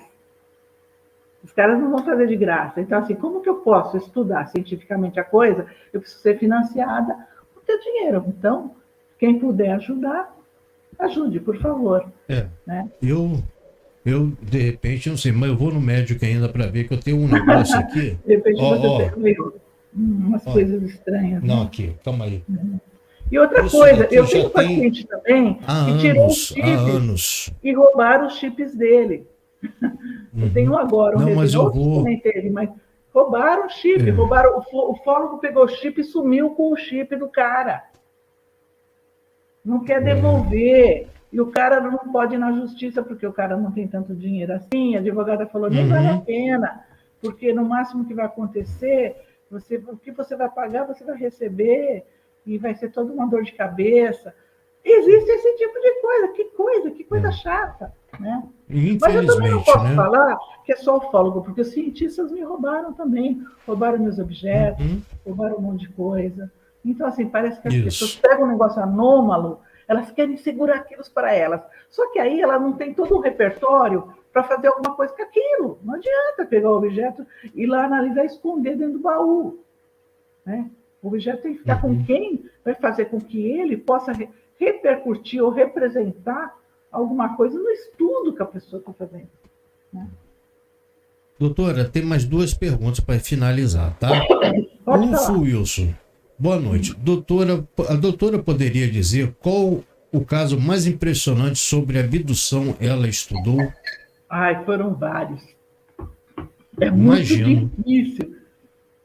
Os caras não vão fazer de graça. Então, assim, como que eu posso estudar cientificamente a coisa? Eu preciso ser financiada com ter dinheiro. Então, quem puder ajudar, ajude, por favor. É. Né? Eu, de repente, não sei, mas eu vou no médico ainda para ver que eu tenho um negócio aqui. De repente você Ó, tem ó, umas ó. coisas estranhas, Não, né? aqui, calma aí. E outra Isso coisa, daqui eu já tenho um tem paciente também há que tirou os anos, há chips anos. e roubaram os chips dele. Eu tenho Uhum. um agora, um Não, mas recém, eu outros vou. também teve, mas roubaram o chip, É, roubaram, o fólogo pegou o chip e sumiu com o chip do cara. Não quer é, devolver. E o cara não pode ir na justiça porque o cara não tem tanto dinheiro assim. A advogada falou, nem vale a uhum. pena, porque no máximo que vai acontecer, o que você vai pagar, você vai receber, e vai ser toda uma dor de cabeça. Existe esse tipo de coisa, que coisa É. chata. Né? Mas eu também não Infelizmente, posso né? falar que é só ufólogo, porque os cientistas me roubaram também. Roubaram meus objetos, Uhum. roubaram um monte de coisa. Então, assim, parece que as pessoas Isso. pegam um negócio anômalo, elas querem segurar aquilo para elas. Só que aí ela não tem todo um repertório para fazer alguma coisa com aquilo. Não adianta pegar o objeto e ir lá analisar e esconder dentro do baú. Né? O objeto tem que ficar com Uhum. quem vai fazer com que ele possa repercutir ou representar alguma coisa no estudo que a pessoa está fazendo. Né? Doutora, tem mais duas perguntas para finalizar, tá? Pode Ufo falar. Wilson, boa noite. Doutora, a doutora poderia dizer qual o caso mais impressionante sobre abdução ela estudou? Ai, foram vários. É muito Imagino. difícil.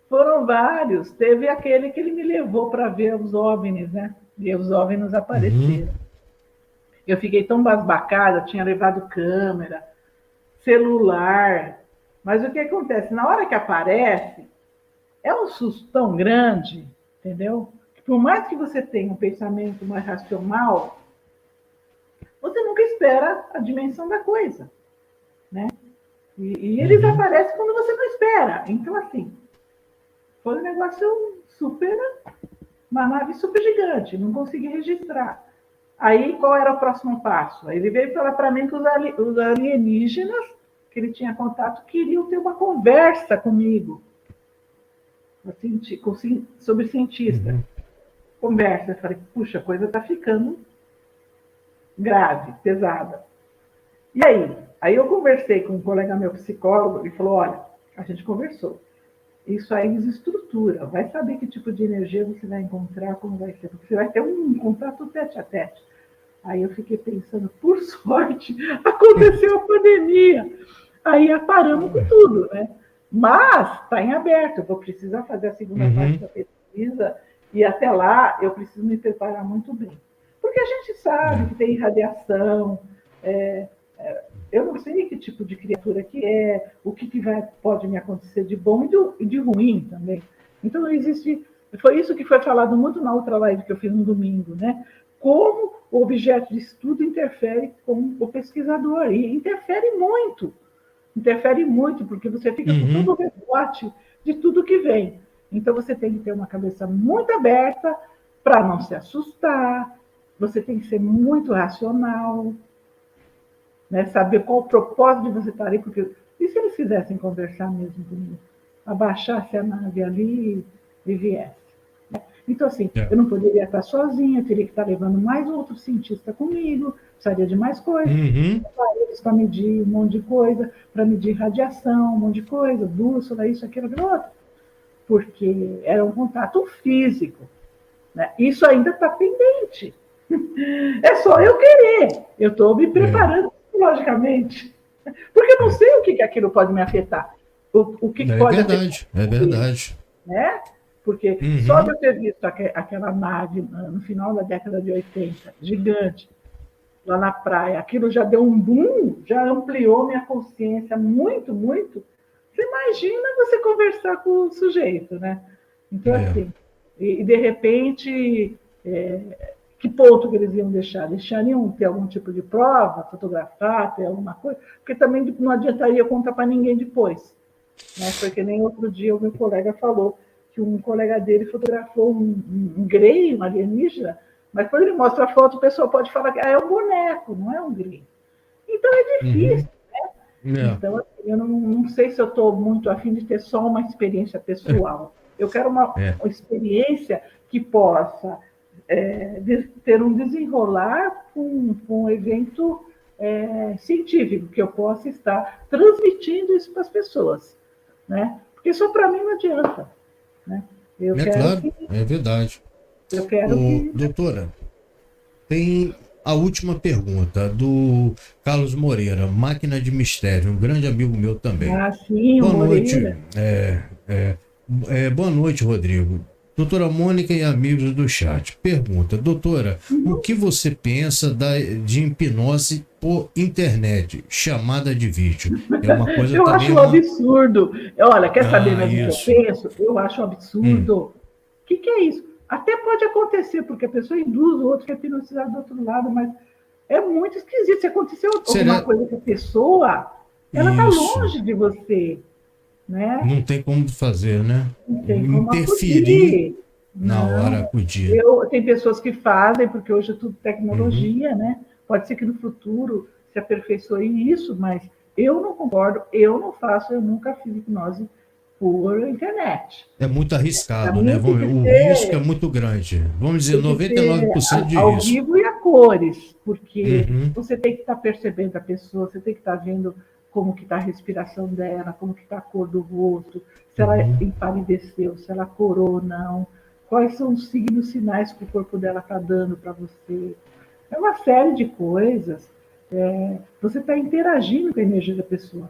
Foram vários. Teve aquele que ele me levou para ver os OVNIs, né? E os OVNIs Uhum. apareceram. Eu fiquei tão basbacada, tinha levado câmera, celular. Mas o que acontece? Na hora que aparece, é um susto tão grande, entendeu? Que por mais que você tenha um pensamento mais racional, você nunca espera a dimensão da coisa, né? E eles Uhum. aparecem quando você não espera. Então, assim, foi um negócio super, uma nave super gigante, não consegui registrar. Aí, qual era o próximo passo? Aí ele veio falar para mim que os alienígenas que ele tinha contato queriam ter uma conversa comigo. sobre cientista. Conversa, eu falei, puxa, a coisa está ficando grave, pesada. E aí? Aí eu conversei com um colega meu psicólogo e falou, olha, a gente conversou. Isso aí desestrutura, vai saber que tipo de energia você vai encontrar, como vai ser, porque você vai ter um contato tete a tete. Aí eu fiquei pensando, por sorte, aconteceu a pandemia. Aí paramos com tudo, né? Mas está em aberto, eu vou precisar fazer a segunda parte da pesquisa e até lá eu preciso me preparar muito bem. Porque a gente sabe que tem radiação, eu não sei que tipo de criatura que é, o que pode me acontecer de bom e de ruim também. Então, foi isso que foi falado muito na outra live que eu fiz no domingo, né? Como o objeto de estudo interfere com o pesquisador, e interfere muito, porque você fica com todo o rebote de tudo que vem. Então, você tem que ter uma cabeça muito aberta para não se assustar, você tem que ser muito racional, né? Saber qual o propósito de você estar ali, porque e se eles quisessem conversar mesmo comigo? Abaixasse a nave ali e viesse. Né? Então, assim, eu não poderia estar sozinha, teria que estar levando mais outro cientista comigo, precisaria de mais coisas, para medir um monte de coisa, para medir radiação, um monte de coisa, bússola, isso, aquilo, outro, porque era um contato físico. Né? Isso ainda está pendente. É só eu querer. Eu estou me preparando psicologicamente. Porque eu não sei o que aquilo pode me afetar. O que pode verdade, afetar. É verdade. Né? Porque só de eu ter visto aquela nave no final da década de 80, gigante, lá na praia, aquilo já deu um boom, já ampliou minha consciência muito, muito. Você imagina você conversar com o sujeito, né? Então, assim, e de repente, que ponto que eles iam deixar? Deixariam ter algum tipo de prova, fotografar, ter alguma coisa? Porque também não adiantaria contar para ninguém depois. Né? Porque nem outro dia o meu colega falou que um colega dele fotografou um grey, um alienígena, mas quando ele mostra a foto, o pessoal pode falar que é um boneco, não é um grey. Então é difícil, né? Então, assim, eu não sei se eu estou muito afim de ter só uma experiência pessoal. Eu quero uma experiência que possa ter um desenrolar com um evento científico, que eu possa estar transmitindo isso para as pessoas. Né? Porque só para mim não adianta. Né? Claro, é verdade. Eu quero doutora, tem a última pergunta do Carlos Moreira, Máquina de Mistério, um grande amigo meu também. Sim, boa Moreira. Noite. Boa noite, Rodrigo. Doutora Mônica e amigos do chat. Pergunta, doutora, o que você pensa de hipnose por internet, chamada de vídeo? É uma coisa eu também... acho um absurdo. Olha, quer saber mesmo o que eu penso? Eu acho um absurdo. O que é isso? Até pode acontecer, porque a pessoa induz o outro que é hipnotizado do outro lado, mas é muito esquisito. Se aconteceu alguma coisa com a pessoa, ela está longe de você. Né? Não tem como fazer, né? Não tem como interferir na hora do dia. Tem pessoas que fazem, porque hoje é tudo tecnologia, né? Pode ser que no futuro se aperfeiçoe isso, mas eu não concordo, eu não faço, eu nunca fiz hipnose por internet. É muito arriscado, né? O risco é muito grande. Vamos dizer, 99% de ao risco. vivo e a cores, porque você tem que estar percebendo a pessoa, você tem que estar vendo como que está a respiração dela, como que está a cor do rosto, se ela empalideceu, se ela corou ou não, quais são os signos, sinais que o corpo dela está dando para você. É uma série de coisas. Você está interagindo com a energia da pessoa.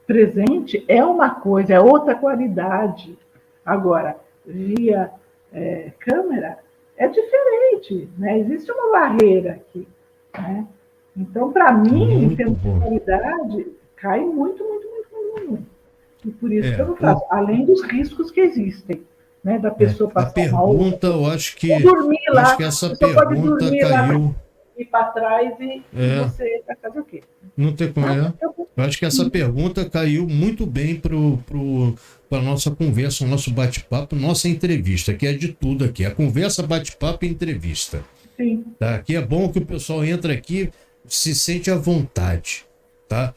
Presente é uma coisa, é outra qualidade. Agora, via câmera, é diferente, né? Existe uma barreira aqui, né? Então, para mim, em termos de qualidade, cai muito. E por isso que eu não faço. Além dos riscos que existem, né? Da pessoa passar pergunta, eu acho que essa pergunta caiu. Ir para trás e você vai fazer o quê? Não tem como. Eu acho que essa pergunta caiu muito bem para a nossa conversa, o nosso bate-papo, nossa entrevista, que é de tudo aqui. A conversa, bate-papo e entrevista. Sim. Tá? Aqui é bom que o pessoal entra aqui, se sente à vontade. Tá?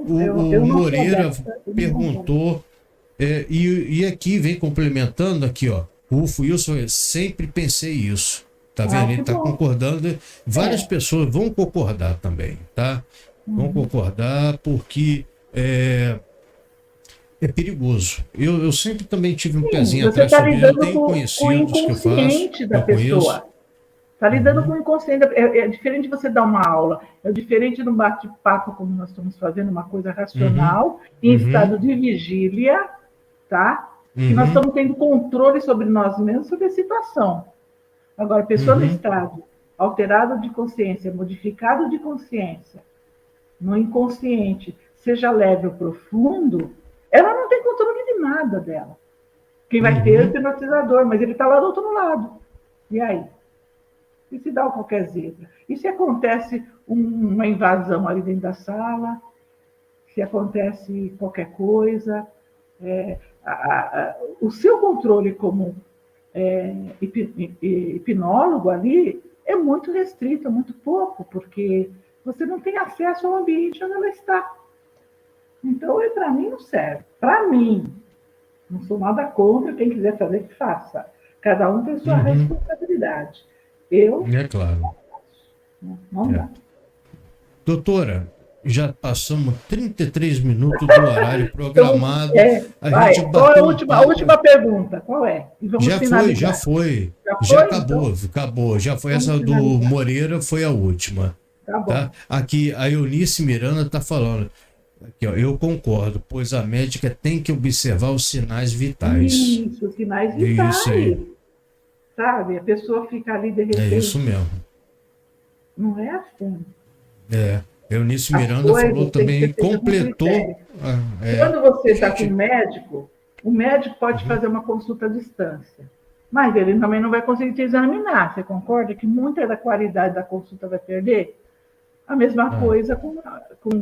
O Moreira perguntou E aqui vem complementando aqui, ó. O Wilson, eu sempre pensei isso. Tá vendo? Ele tá concordando. Várias pessoas vão concordar também, tá? Vão concordar porque é perigoso. Eu sempre também tive um pezinho atrás sobre ele. Eu tenho conhecidos que eu faço. Da pessoa. Está lidando com o inconsciente. É diferente de você dar uma aula. É diferente de um bate-papo, como nós estamos fazendo, uma coisa racional, em estado de vigília, tá? Que nós estamos tendo controle sobre nós mesmos, sobre a situação. Agora, a pessoa no estado alterado de consciência, modificado de consciência, no inconsciente, seja leve ou profundo, ela não tem controle de nada dela. Quem vai ter é o hipnotizador, mas ele está lá do outro lado. E aí? E se dá qualquer zebra? E se acontece uma invasão ali dentro da sala? Se acontece qualquer coisa? O seu controle como hipnólogo ali é muito restrito, é muito pouco, porque você não tem acesso ao ambiente onde ela está. Então, para mim, não serve. Para mim, não sou nada contra, quem quiser fazer, que faça. Cada um tem sua responsabilidade. É claro. Não dá. Doutora, já passamos 33 minutos do horário programado. Qual é a última pergunta? Qual é? Já foi. Acabou. Já foi. Essa do Moreira foi a última. Tá bom. Tá? Aqui, a Eunice Miranda está falando. Aqui, ó, eu concordo, pois a médica tem que observar os sinais vitais. Isso, os sinais vitais. Isso aí. Sabe? A pessoa fica ali de repente. É isso mesmo. Não é assim. Eunice Miranda falou também, completou. Quando você está com o médico pode fazer uma consulta à distância. Mas ele também não vai conseguir te examinar. Você concorda que muita da qualidade da consulta vai perder? A mesma coisa com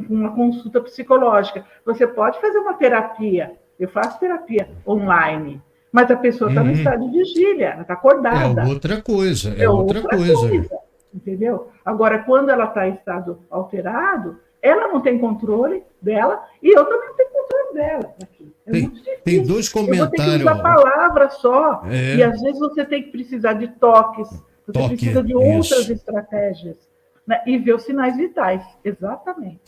uma consulta psicológica. Você pode fazer uma terapia. Eu faço terapia online. Mas a pessoa está no estado de vigília, ela está acordada. É outra coisa. Outra coisa. Entendeu? Agora, quando ela está em estado alterado, ela não tem controle dela e eu também não tenho controle dela. Aqui. Muito difícil. Tem dois comentários. Eu vou ter que usar palavras só. E às vezes você tem que precisar de toques, você precisa de outras estratégias. Né? E ver os sinais vitais. Exatamente.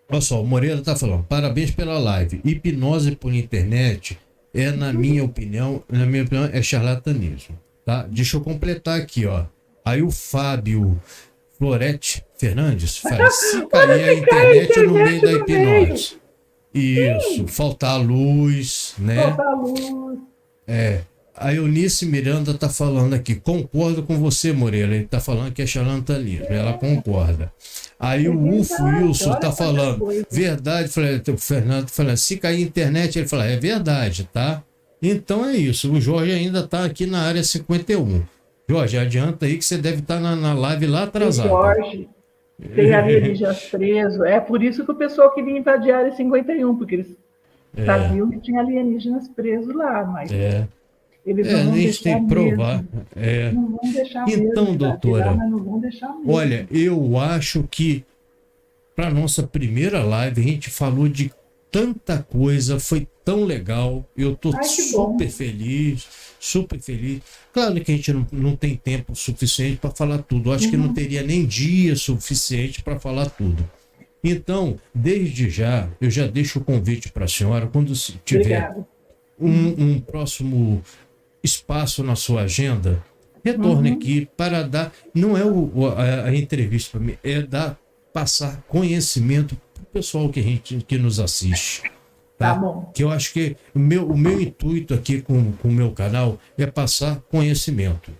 Olha só, o Moreira está falando, parabéns pela live. Hipnose por internet na minha opinião, é charlatanismo. Tá? Deixa eu completar aqui, ó. Aí o Fábio Florete Fernandes fala, se cair a internet no meio da hipnose. Isso, faltar luz, né? Faltar luz. A Eunice Miranda está falando aqui, concordo com você, Moreira. Ele está falando que é charlatanismo, ela concorda. Aí o Ufo Wilson está falando, verdade, o Fernando falando, se cair a internet, ele fala, é verdade, tá? Então é isso, o Jorge ainda está aqui na área 51. Jorge, adianta aí que você deve estar na live lá atrasado. Jorge, tem alienígenas presos. É por isso que o pessoal queria invadir a área 51, porque eles sabiam que tinha alienígenas presos lá, mas eles não vão deixar tem que provar. Não vão deixar então, mesmo, doutora, mas não vão deixar mesmo. Olha, eu acho que para nossa primeira live a gente falou de tanta coisa, foi tão legal. Eu tô super feliz. Claro que a gente não tem tempo suficiente para falar tudo. Eu acho que não teria nem dia suficiente para falar tudo. Então, desde já, eu já deixo o convite para a senhora, quando tiver um próximo espaço na sua agenda, retorne aqui para dar, não é a entrevista para mim, é passar conhecimento para o pessoal que nos assiste. Tá bom. Que eu acho que o meu intuito aqui com o meu canal é passar conhecimento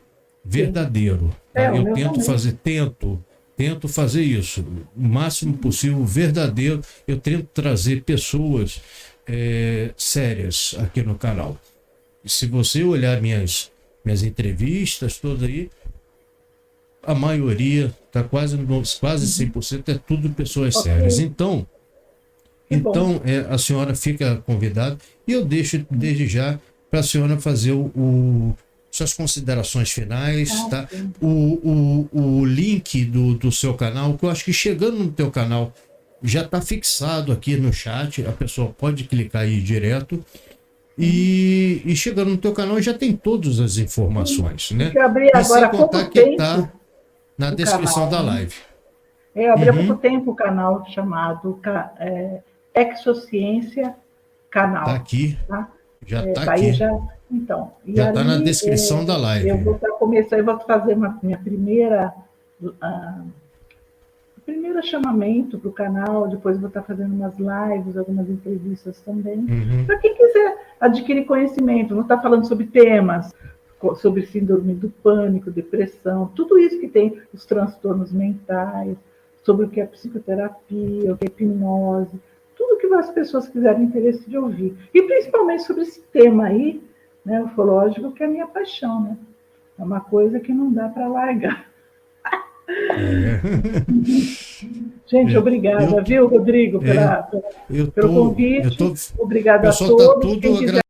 verdadeiro. Tá? Eu tento fazer isso o máximo possível, verdadeiro. Eu tento trazer pessoas sérias aqui no canal. E se você olhar minhas entrevistas todas aí, a maioria, tá quase 100%, é tudo pessoas sérias. Então, a senhora fica convidada e eu deixo desde já para a senhora fazer suas considerações finais, tá? O link do seu canal, que eu acho que chegando no teu canal, já está fixado aqui no chat, a pessoa pode clicar aí direto e chegando no teu canal já tem todas as informações, né? Eu abri E sem agora há contar pouco que tempo está na o descrição canal, da né? live. Eu abri há Uhum. pouco tempo o canal chamado Exociência Canal. Tá aqui, Tá? já tá Aí aqui, já, então, e já tá na ali descrição da eu live. vou estar começando, eu vou fazer minha primeiro chamamento para o canal, depois vou estar fazendo umas lives, algumas entrevistas também. Uhum. Para quem quiser adquirir conhecimento, vou estar falando sobre temas, sobre síndrome do pânico, depressão, tudo isso que tem, os transtornos mentais, sobre o que é psicoterapia, o que é hipnose, tudo que as pessoas quiserem interesse de ouvir. E principalmente sobre esse tema aí, né, ufológico, que é a minha paixão, né? É uma coisa que não dá para largar. É. Gente, É. obrigada, viu, Rodrigo, É, pelo eu convite. tô, o Obrigada a pessoal tá todos. tudo Quem quiser